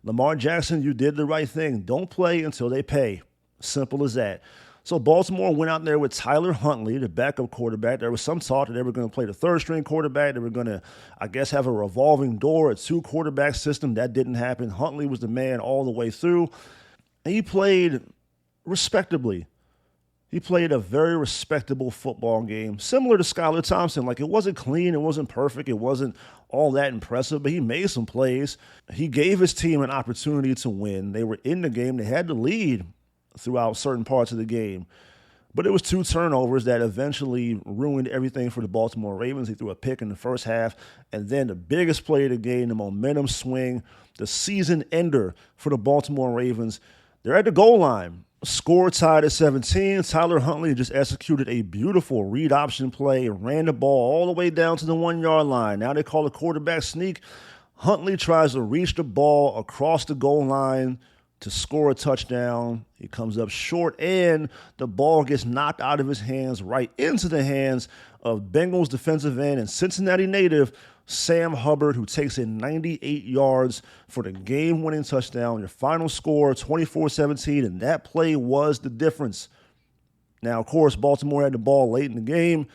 Lamar Jackson, you did the right thing. Don't play until they pay. Simple as that. So Baltimore went out there with Tyler Huntley, the backup quarterback. There was some talk that they were going to play the third-string quarterback. They were going to, I guess, have a revolving door, a two-quarterback system. That didn't happen. Huntley was the man all the way through. And he played respectably. He played a very respectable football game, similar to Skylar Thompson. Like, it wasn't clean. It wasn't perfect. It wasn't all that impressive, but he made some plays. He gave his team an opportunity to win. They were in the game. They had the lead throughout certain parts of the game. But it was two turnovers that eventually ruined everything for the Baltimore Ravens. He threw a pick in the first half, and then the biggest play of the game, the momentum swing, the season ender for the Baltimore Ravens. They're at the goal line. Score tied at 17. Tyler Huntley just executed a beautiful read option play, ran the ball all the way down to the 1-yard line. Now they call a quarterback sneak. Huntley tries to reach the ball across the goal line to score a touchdown. He comes up short, and the ball gets knocked out of his hands right into the hands of Bengals defensive end and Cincinnati native Sam Hubbard, who takes in 98 yards for the game-winning touchdown. Your final score, 24-17, and that play was the difference. Now, of course, Baltimore had the ball late in the game,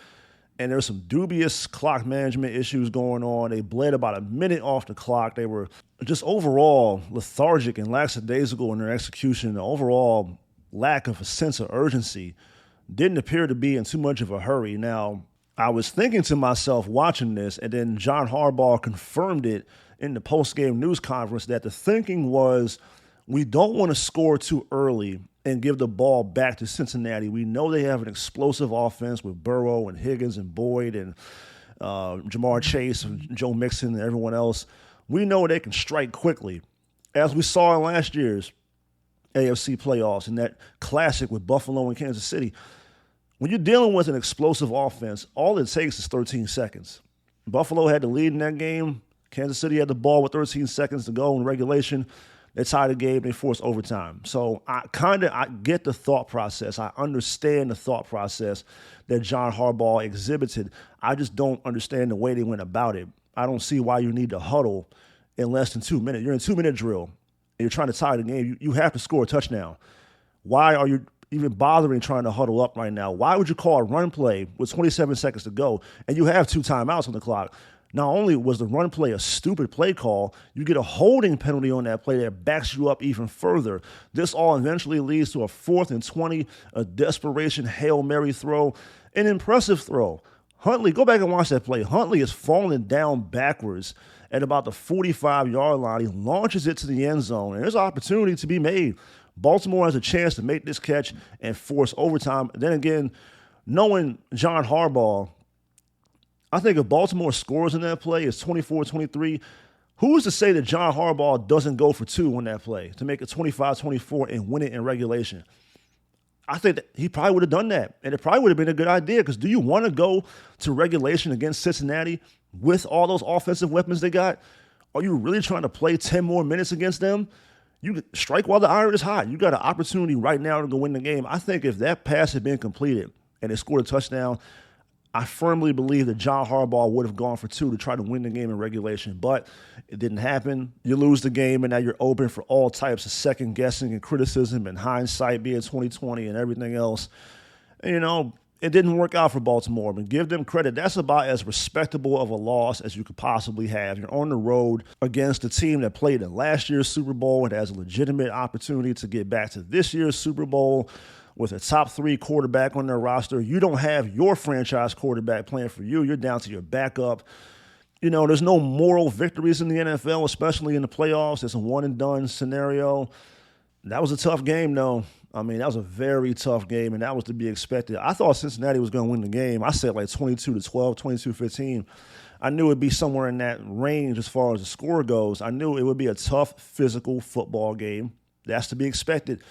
and there's some dubious clock management issues going on. They bled about a minute off the clock. They were just overall lethargic and lackadaisical in their execution. The overall lack of a sense of urgency didn't appear to be in too much of a hurry. Now, I was thinking to myself watching this, and then John Harbaugh confirmed it in the post-game news conference that the thinking was, we don't want to score too early and give the ball back to Cincinnati. We know they have an explosive offense with Burrow and Higgins and Boyd and Jamar Chase and Joe Mixon and everyone else. We know they can strike quickly, as we saw in last year's AFC playoffs in that classic with Buffalo and Kansas City. When you're dealing with an explosive offense, all it takes is 13 seconds. Buffalo had the lead in that game. Kansas City had the ball with 13 seconds to go in regulation. They tied the game. They forced overtime. So I get the thought process. I understand the thought process that John Harbaugh exhibited. I just don't understand the way they went about it. I don't see why you need to huddle in less than 2 minutes. You're in a 2-minute drill, and you're trying to tie the game. You have to score a touchdown. Why are you even bothering trying to huddle up right now? Why would you call a run play with 27 seconds to go, and you have 2 timeouts on the clock? Not only was the run play a stupid play call, you get a holding penalty on that play that backs you up even further. This all eventually leads to a 4th and 20, a desperation Hail Mary throw, an impressive throw. Huntley, go back and watch that play. Huntley is falling down backwards at about the 45-yard line. He launches it to the end zone, and there's an opportunity to be made. Baltimore has a chance to make this catch and force overtime. Then again, knowing John Harbaugh, I think if Baltimore scores in that play, it's 24-23. Who is to say that John Harbaugh doesn't go for 2 on that play to make it 25-24 and win it in regulation? I think that he probably would have done that, and it probably would have been a good idea, because do you want to go to regulation against Cincinnati with all those offensive weapons they got? Are you really trying to play 10 more minutes against them? You strike while the iron is hot. You got an opportunity right now to go win the game. I think if that pass had been completed and they scored a touchdown, I firmly believe that John Harbaugh would have gone for 2 to try to win the game in regulation, but it didn't happen. You lose the game, and now you're open for all types of second guessing and criticism and hindsight being 2020 and everything else. And, it didn't work out for Baltimore, but give them credit. That's about as respectable of a loss as you could possibly have. You're on the road against a team that played in last year's Super Bowl and has a legitimate opportunity to get back to this year's Super Bowl with a top 3 quarterback on their roster. You don't have your franchise quarterback playing for you. You're down to your backup. There's no moral victories in the NFL, especially in the playoffs. It's a one-and-done scenario. That was a tough game, though. That was a very tough game, and that was to be expected. I thought Cincinnati was going to win the game. I said like 22-12, 22-15. I knew it would be somewhere in that range as far as the score goes. I knew it would be a tough, physical football game. That's to be expected.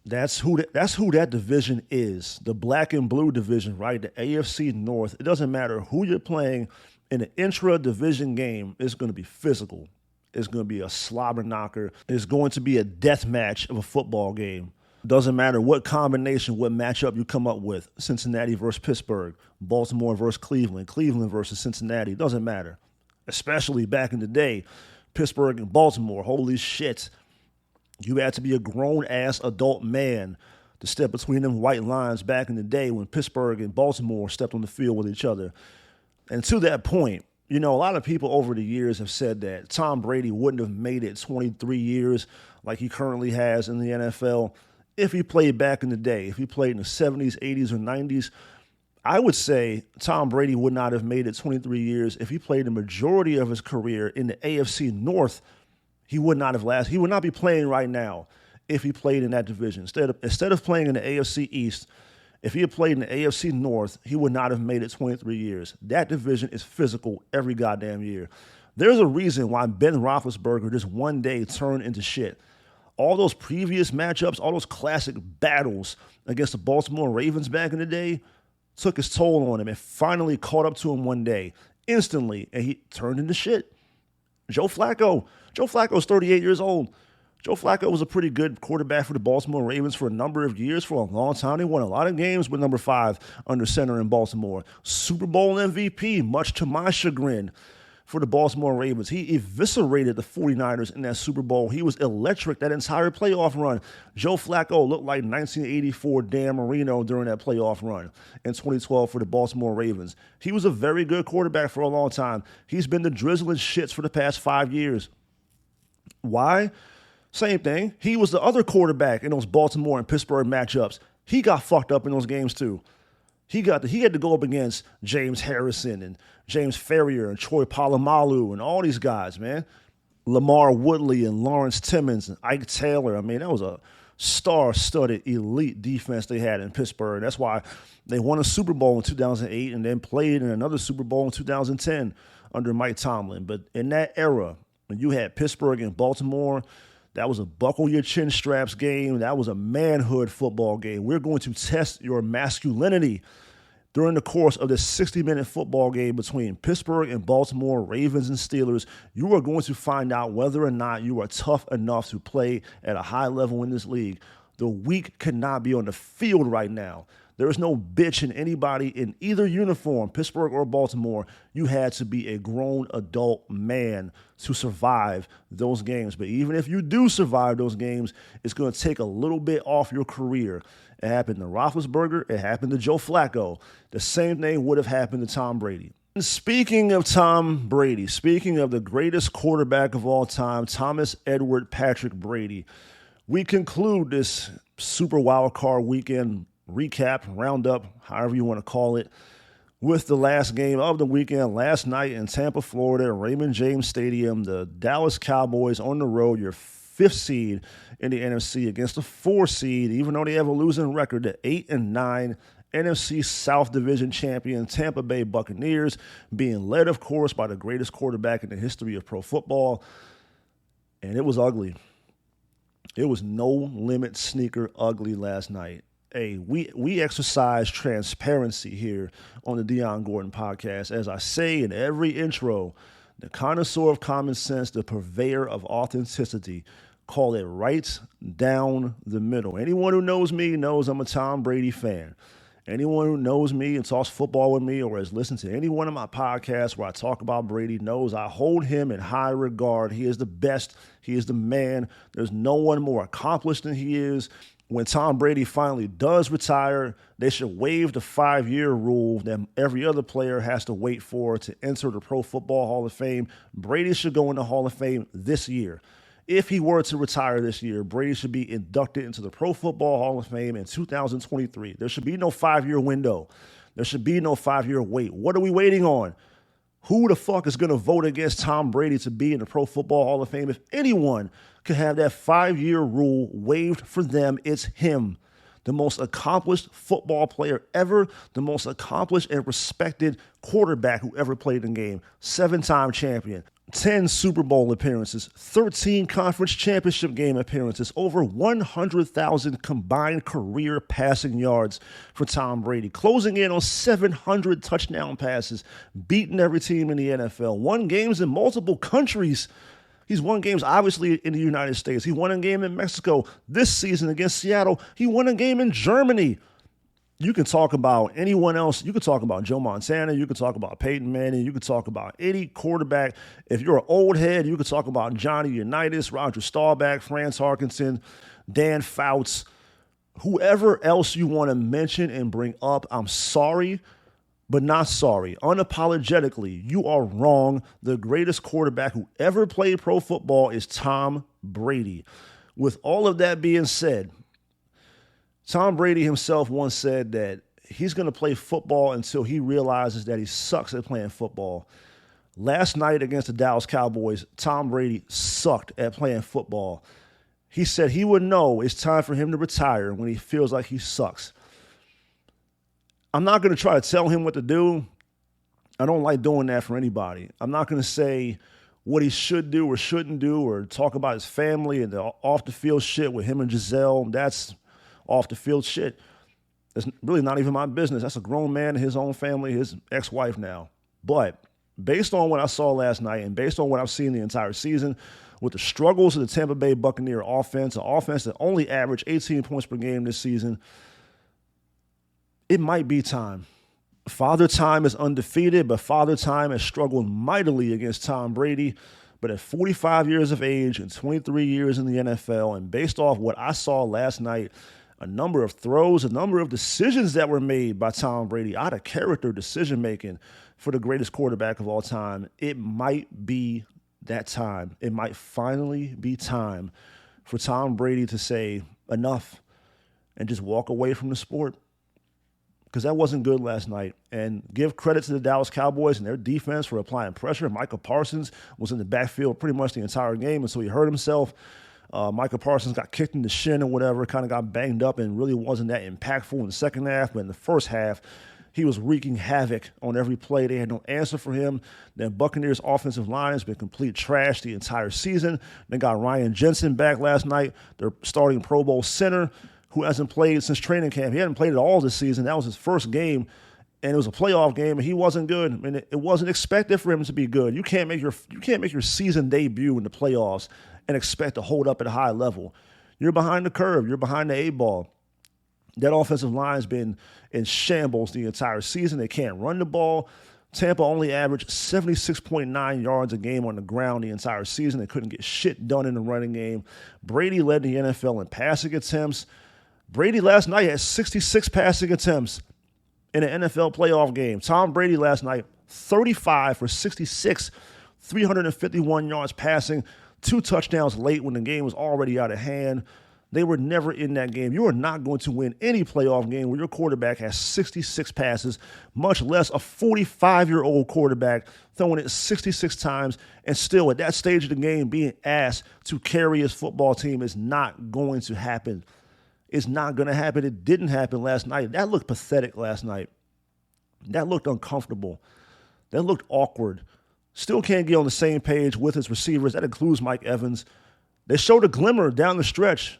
That's who that division is, the black and blue division, right? The AFC North. It doesn't matter who you're playing in an intra-division game. It's going to be physical. It's going to be a slobber knocker. It's going to be a death match of a football game. Doesn't matter what combination, what matchup you come up with. Cincinnati versus Pittsburgh, Baltimore versus Cleveland, Cleveland versus Cincinnati. Doesn't matter. Especially back in the day, Pittsburgh and Baltimore. Holy shit. You had to be a grown-ass adult man to step between them white lines back in the day when Pittsburgh and Baltimore stepped on the field with each other. And to that point, a lot of people over the years have said that Tom Brady wouldn't have made it 23 years like he currently has in the NFL if he played back in the day. If he played in the 70s, 80s, or 90s, I would say Tom Brady would not have made it 23 years if he played the majority of his career in the AFC North. He would not have lasted. He would not be playing right now if he played in that division. Instead of playing in the AFC East, if he had played in the AFC North, he would not have made it 23 years. That division is physical every goddamn year. There's a reason why Ben Roethlisberger just one day turned into shit. All those previous matchups, all those classic battles against the Baltimore Ravens back in the day took its toll on him and finally caught up to him one day, instantly, and he turned into shit. Joe Flacco's 38 years old. Joe Flacco was a pretty good quarterback for the Baltimore Ravens for a number of years, for a long time. They won a lot of games with number 5 under center in Baltimore. Super Bowl MVP, much to my chagrin, for the Baltimore Ravens. He eviscerated the 49ers in that Super Bowl. He was electric that entire playoff run. Joe Flacco looked like 1984 Dan Marino during that playoff run in 2012 for the Baltimore Ravens. He was a very good quarterback for a long time. He's been the drizzling shits for the past 5 years. Why? Same thing. He was the other quarterback in those Baltimore and Pittsburgh matchups. He got fucked up in those games too. He had to go up against James Harrison and James Ferrier and Troy Polamalu and all these guys, man. Lamar Woodley and Lawrence Timmons and Ike Taylor. That was a star-studded elite defense they had in Pittsburgh. That's why they won a Super Bowl in 2008 and then played in another Super Bowl in 2010 under Mike Tomlin. But in that era, when you had Pittsburgh and Baltimore, that was a buckle your chin straps game. That was a manhood football game. We're going to test your masculinity during the course of this 60-minute football game between Pittsburgh and Baltimore, Ravens and Steelers. You are going to find out whether or not you are tough enough to play at a high level in this league. The weak cannot be on the field right now. There is no bitch in anybody in either uniform, Pittsburgh or Baltimore. You had to be a grown adult man to survive those games. But even if you do survive those games, it's going to take a little bit off your career. It happened to Roethlisberger. It happened to Joe Flacco. The same thing would have happened to Tom Brady. And speaking of Tom Brady, speaking of the greatest quarterback of all time, Thomas Edward Patrick Brady, we conclude this Super Wild Card Weekend recap, roundup, however you want to call it, with the last game of the weekend last night in Tampa, Florida, at Raymond James Stadium. The Dallas Cowboys on the road, your 5th seed in the NFC against the 4 seed, even though they have a losing record, the 8-9 NFC South Division champion Tampa Bay Buccaneers, being led, of course, by the greatest quarterback in the history of pro football. And it was ugly. It was no limit sneaker ugly last night. Hey, we exercise transparency here on the Dion Gordon podcast. As I say in every intro, the connoisseur of common sense, the purveyor of authenticity, call it right down the middle. Anyone who knows me knows I'm a Tom Brady fan. Anyone who knows me and talks football with me or has listened to any one of my podcasts where I talk about Brady knows I hold him in high regard. He is the best. He is the man. There's no one more accomplished than he is. When Tom Brady finally does retire, they should waive the 5-year rule that every other player has to wait for to enter the Pro Football Hall of Fame. Brady should go in the Hall of Fame this year. If he were to retire this year, Brady should be inducted into the Pro Football Hall of Fame in 2023. There should be no 5-year window. There should be no 5-year wait. What are we waiting on? Who the fuck is going to vote against Tom Brady to be in the Pro Football Hall of Fame? If anyone could have that 5-year rule waived for them, it's him. The most accomplished football player ever, the most accomplished and respected quarterback who ever played in the game, 7-time champion. 10 Super Bowl appearances, 13 conference championship game appearances, over 100,000 combined career passing yards for Tom Brady, closing in on 700 touchdown passes, beating every team in the NFL, won games in multiple countries. He's won games, obviously, in the United States. He won a game in Mexico this season against Seattle. He won a game in Germany. You can talk about anyone else. You could talk about Joe Montana. You could talk about Peyton Manning. You could talk about any quarterback. If you're an old head, you could talk about Johnny Unitas, Roger Staubach, Franz Harkinson, Dan Fouts, whoever else you want to mention and bring up. I'm sorry, but not sorry. Unapologetically, you are wrong. The greatest quarterback who ever played pro football is Tom Brady. With all of that being said, Tom Brady himself once said that he's going to play football until he realizes that he sucks at playing football. Last night against the Dallas Cowboys, Tom Brady sucked at playing football. He said he would know it's time for him to retire when he feels like he sucks. I'm not going to try to tell him what to do. I don't like doing that for anybody. I'm not going to say what he should do or shouldn't do or talk about his family and the off-the-field shit with him and Giselle. That's off-the-field shit. It's really not even my business. That's a grown man in his own family, his ex-wife now. But based on what I saw last night and based on what I've seen the entire season, with the struggles of the Tampa Bay Buccaneer offense, an offense that only averaged 18 points per game this season, it might be time. Father Time is undefeated, but Father Time has struggled mightily against Tom Brady. But at 45 years of age and 23 years in the NFL, and based off what I saw last night, a number of throws, a number of decisions that were made by Tom Brady, out of character decision-making for the greatest quarterback of all time, it might be that time. It might finally be time for Tom Brady to say enough and just walk away from the sport. Because that wasn't good last night. And give credit to the Dallas Cowboys and their defense for applying pressure. Micah Parsons was in the backfield pretty much the entire game, and so he hurt himself. Micah Parsons got kicked in the shin or whatever, kind of got banged up and really wasn't that impactful in the second half. But in the first half, he was wreaking havoc on every play. They had no answer for him. The Buccaneers' offensive line has been complete trash the entire season. They got Ryan Jensen back last night, their starting Pro Bowl center, who hasn't played since training camp. He hadn't played at all this season. That was his first game, and it was a playoff game, and he wasn't good. I mean, it wasn't expected for him to be good. You can't make your season debut in the playoffs and expect to hold up at a high level. You're behind the curve. You're behind the 8-ball. That offensive line has been in shambles the entire season. They can't run the ball. Tampa only averaged 76.9 yards a game on the ground the entire season. They couldn't get shit done in the running game. Brady led the NFL in passing attempts. Brady last night had 66 passing attempts in an NFL playoff game. Tom Brady last night, 35 for 66, 351 yards passing, 2 touchdowns late when the game was already out of hand. They were never in that game. You are not going to win any playoff game where your quarterback has 66 passes, much less a 45-year-old quarterback throwing it 66 times and still at that stage of the game being asked to carry his football team is not going to happen. It's not going to happen. It didn't happen last night. That looked pathetic last night. That looked uncomfortable. That looked awkward. Still can't get on the same page with his receivers. That includes Mike Evans. They showed a glimmer down the stretch.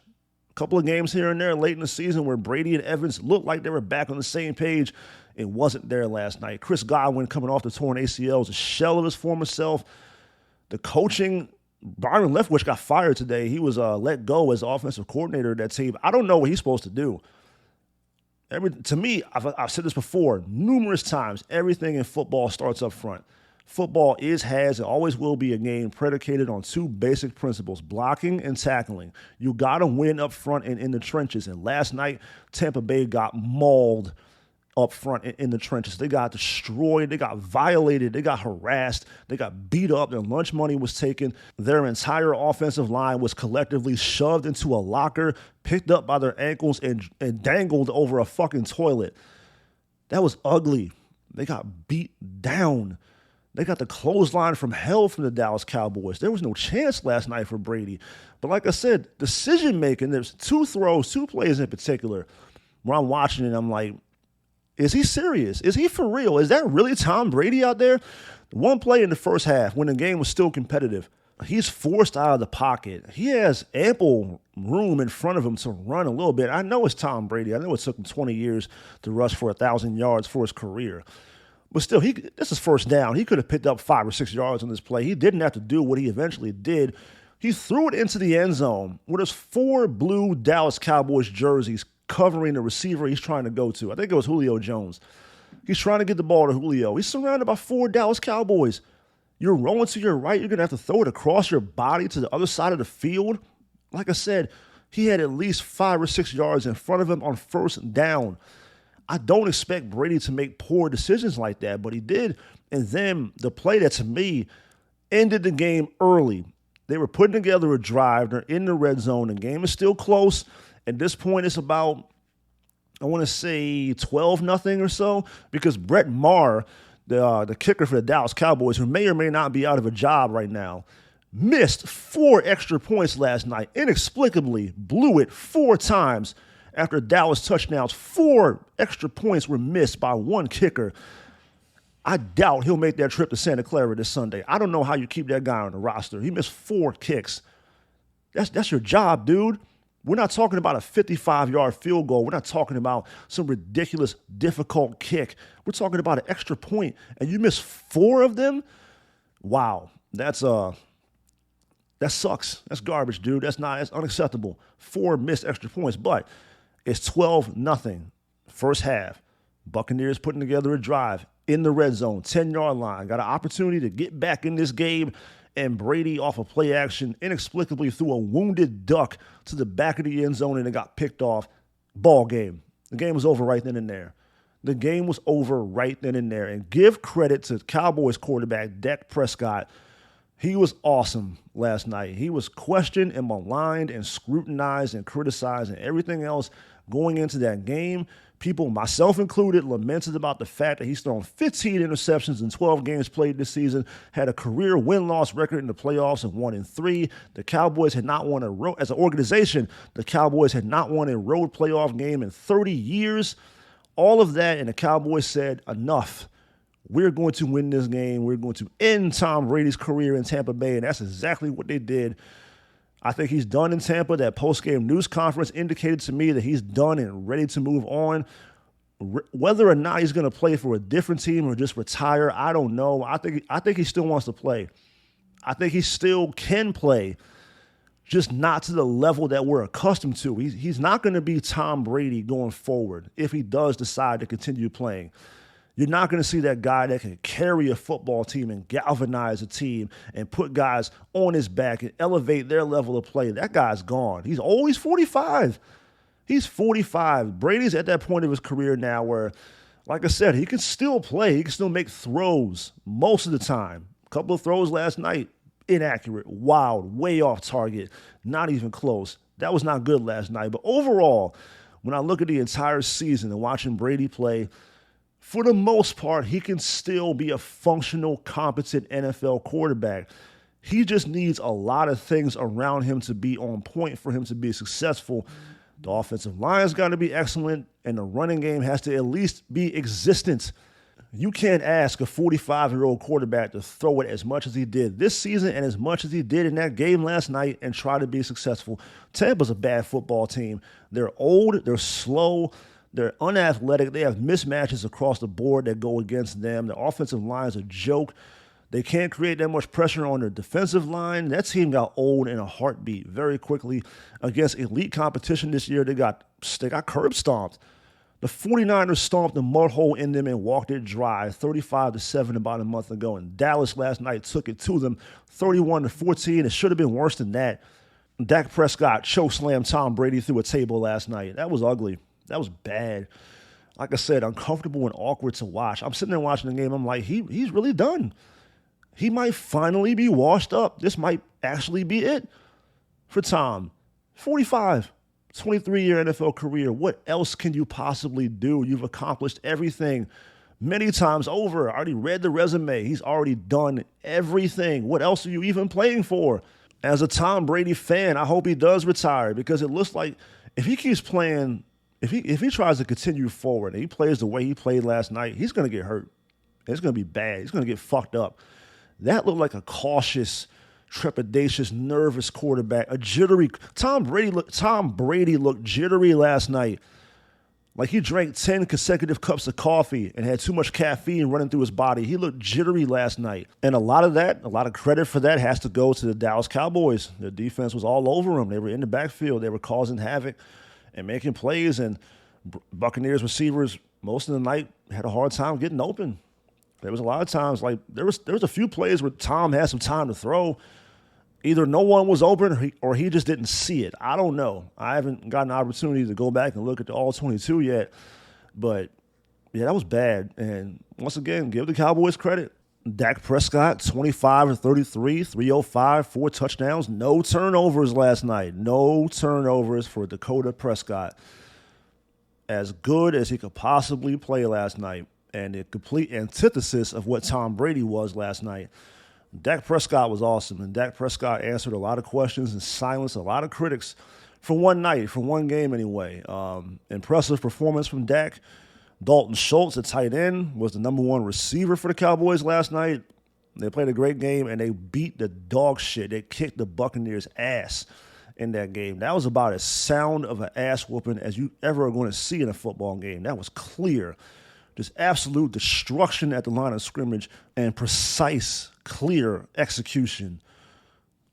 A couple of games here and there late in the season where Brady and Evans looked like they were back on the same page. It wasn't there last night. Chris Godwin coming off the torn ACL was a shell of his former self. The coaching, Byron Leftwich got fired today. He was let go as offensive coordinator of that team. I don't know what he's supposed to do. To me, I've said this before numerous times, everything in football starts up front. Football has, and always will be a game predicated on two basic principles, blocking and tackling. You got to win up front and in the trenches. And last night, Tampa Bay got mauled up front in the trenches. They got destroyed. They got violated. They got harassed. They got beat up. Their lunch money was taken. Their entire offensive line was collectively shoved into a locker, picked up by their ankles, and dangled over a fucking toilet. That was ugly. They got beat down. They got the clothesline from hell from the Dallas Cowboys. There was no chance last night for Brady. But like I said, decision-making, there's two plays in particular, where I'm watching it, I'm like, is he serious? Is he for real? Is that really Tom Brady out there? One play in the first half when the game was still competitive, he's forced out of the pocket. He has ample room in front of him to run a little bit. I know it's Tom Brady. I know it took him 20 years to rush for 1,000 yards for his career. But still, this is first down. He could have picked up 5 or 6 yards on this play. He didn't have to do what he eventually did. He threw it into the end zone where there's 4 blue Dallas Cowboys jerseys covering the receiver he's trying to go to. I think it was Julio Jones. He's trying to get the ball to Julio. He's surrounded by 4 Dallas Cowboys. You're rolling to your right. You're going to have to throw it across your body to the other side of the field. Like I said, he had at least 5 or 6 yards in front of him on first down. I don't expect Brady to make poor decisions like that, but he did. And then the play that, to me, ended the game early. They were putting together a drive. They're in the red zone. The game is still close. At this point, it's about, I want to say 12-0 or so, because Brett Maher, the kicker for the Dallas Cowboys, who may or may not be out of a job right now, missed 4 extra points last night. Inexplicably blew it 4 times after Dallas touchdowns. 4 extra points were missed by one kicker. I doubt he'll make that trip to Santa Clara this Sunday. I don't know how you keep that guy on the roster. He missed 4 kicks. That's your job, dude. We're not talking about a 55-yard field goal. We're not talking about some ridiculous, difficult kick. We're talking about an extra point, and you miss 4 of them? Wow, that sucks. That's garbage, dude. That's unacceptable. 4 missed extra points, but it's 12-0. First half, Buccaneers putting together a drive in the red zone, 10-yard line. Got an opportunity to get back in this game. And Brady, off of play action, inexplicably threw a wounded duck to the back of the end zone, and it got picked off. Ball game. The game was over right then and there. The game was over right then and there. And give credit to Cowboys quarterback Dak Prescott. He was awesome last night. He was questioned and maligned and scrutinized and criticized and everything else going into that game. People, myself included, lamented about the fact that he's thrown 15 interceptions in 12 games played this season, had a career win-loss record in the playoffs of 1-3. The Cowboys had not won as an organization, the Cowboys had not won a road playoff game in 30 years. All of that, and the Cowboys said, enough. We're going to win this game. We're going to end Tom Brady's career in Tampa Bay, and that's exactly what they did. I think he's done in Tampa. That post-game news conference indicated to me that he's done and ready to move on. Whether or not he's going to play for a different team or just retire, I don't know. I think he still wants to play. I think he still can play, just not to the level that we're accustomed to. He's not going to be Tom Brady going forward if he does decide to continue playing. You're not going to see that guy that can carry a football team and galvanize a team and put guys on his back and elevate their level of play. That guy's gone. He's always 45. He's 45. Brady's at that point of his career now where, like I said, he can still play. He can still make throws most of the time. A couple of throws last night, inaccurate, wild, way off target, not even close. That was not good last night. But overall, when I look at the entire season and watching Brady play, for the most part, he can still be a functional, competent NFL quarterback. He just needs a lot of things around him to be on point for him to be successful. The offensive line's got to be excellent, and the running game has to at least be existent. You can't ask a 45-year-old quarterback to throw it as much as he did this season and as much as he did in that game last night and try to be successful. Tampa's a bad football team. They're old, they're slow, they're unathletic. They have mismatches across the board that go against them. The offensive line is a joke. They can't create that much pressure on their defensive line. That team got old in a heartbeat very quickly. Against elite competition this year, they got curb stomped. The 49ers stomped the mud hole in them and walked it dry, 35-7 about a month ago. And Dallas last night took it to them, 31-14. It should have been worse than that. Dak Prescott chokeslammed Tom Brady through a table last night. That was ugly. That was bad. Like I said, uncomfortable and awkward to watch. I'm sitting there watching the game. I'm like, he's really done. He might finally be washed up. This might actually be it for Tom. 45, 23-year NFL career. What else can you possibly do? You've accomplished everything many times over. I already read the resume. He's already done everything. What else are you even playing for? As a Tom Brady fan, I hope he does retire, because it looks like if he keeps playing, if he tries to continue forward and he plays the way he played last night, he's going to get hurt. It's going to be bad. He's going to get fucked up. That looked like a cautious, trepidatious, nervous quarterback. A jittery Tom Brady looked jittery last night. Like he drank 10 consecutive cups of coffee and had too much caffeine running through his body. He looked jittery last night. And a lot of credit for that has to go to the Dallas Cowboys. Their defense was all over them. They were in the backfield. They were causing havoc and making plays. And Buccaneers receivers, most of the night, had a hard time getting open. There was a lot of times, like there was a few plays where Tom had some time to throw. Either no one was open or he just didn't see it. I don't know. I haven't gotten an opportunity to go back and look at the all 22 yet. But, yeah, that was bad. And once again, give the Cowboys credit. Dak Prescott, 25-33, 305, 4 touchdowns. No turnovers last night. No turnovers for Dakota Prescott. As good as he could possibly play last night. And the complete antithesis of what Tom Brady was last night. Dak Prescott was awesome, and Dak Prescott answered a lot of questions and silenced a lot of critics for one night, for one game anyway. Impressive performance from Dak. Dalton Schultz, at tight end, was the number 1 receiver for the Cowboys last night. They played a great game, and they beat the dog shit. They kicked the Buccaneers' ass in that game. That was about as sound of an ass whooping as you ever are going to see in a football game. That was clear. Just absolute destruction at the line of scrimmage and precise, clear execution.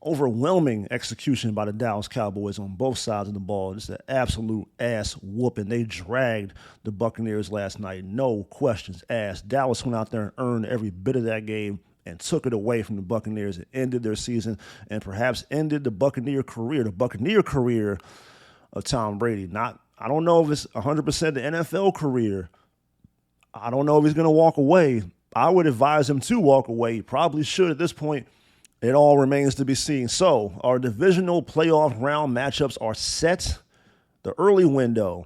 Overwhelming execution by the Dallas Cowboys on both sides of the ball. Just an absolute ass whooping. They dragged the Buccaneers last night. No questions asked. Dallas went out there and earned every bit of that game and took it away from the Buccaneers. It ended their season and perhaps ended the Buccaneer career of Tom Brady. I don't know if it's 100% the NFL career. I don't know if he's going to walk away. I would advise him to walk away. He probably should at this point. It all remains to be seen. So our divisional playoff round matchups are set. The early window,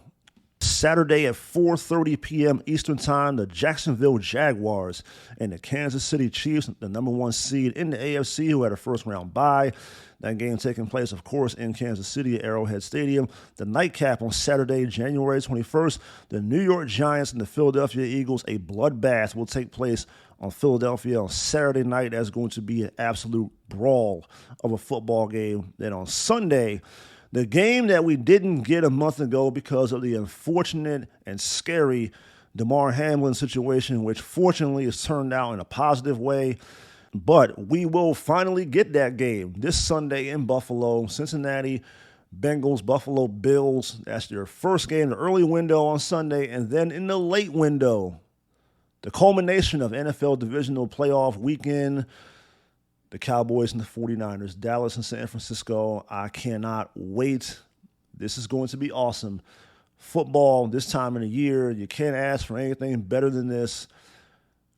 Saturday at 4:30 p.m. Eastern Time, the Jacksonville Jaguars and the Kansas City Chiefs, the number 1 seed in the AFC, who had a first-round bye. That game taking place, of course, in Kansas City at Arrowhead Stadium. The nightcap on Saturday, January 21st, the New York Giants and the Philadelphia Eagles. A bloodbath will take place on Philadelphia on Saturday night. That's going to be an absolute brawl of a football game. Then on Sunday, the game that we didn't get a month ago because of the unfortunate and scary Damar Hamlin situation, which fortunately has turned out in a positive way. But we will finally get that game this Sunday in Buffalo. Cincinnati Bengals, Buffalo Bills. That's their first game, the early window on Sunday. And then in the late window, the culmination of NFL divisional playoff weekend, the Cowboys and the 49ers, Dallas and San Francisco. I cannot wait. This is going to be awesome. Football this time of the year, you can't ask for anything better than this.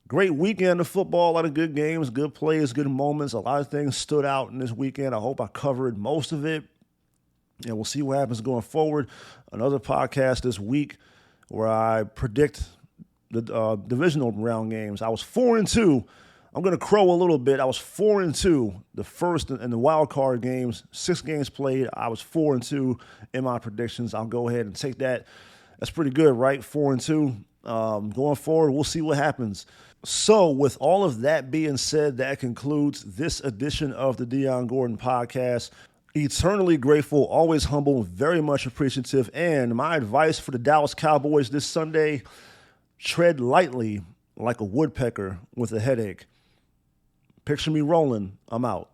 Great weekend of football, a lot of good games, good plays, good moments. A lot of things stood out in this weekend. I hope I covered most of it. And we'll see what happens going forward. Another podcast this week where I predict the divisional round games. I was 4-2. I'm going to crow a little bit. I was 4-2 the first and the wild card games. 6 games played. I was 4-2 in my predictions. I'll go ahead and take that. That's pretty good, right? 4-2. Going forward, we'll see what happens. So with all of that being said, that concludes this edition of the Dion Gordon Podcast. Eternally grateful, always humble, very much appreciative. And my advice for the Dallas Cowboys this Sunday, tread lightly like a woodpecker with a headache. Picture me rolling. I'm out.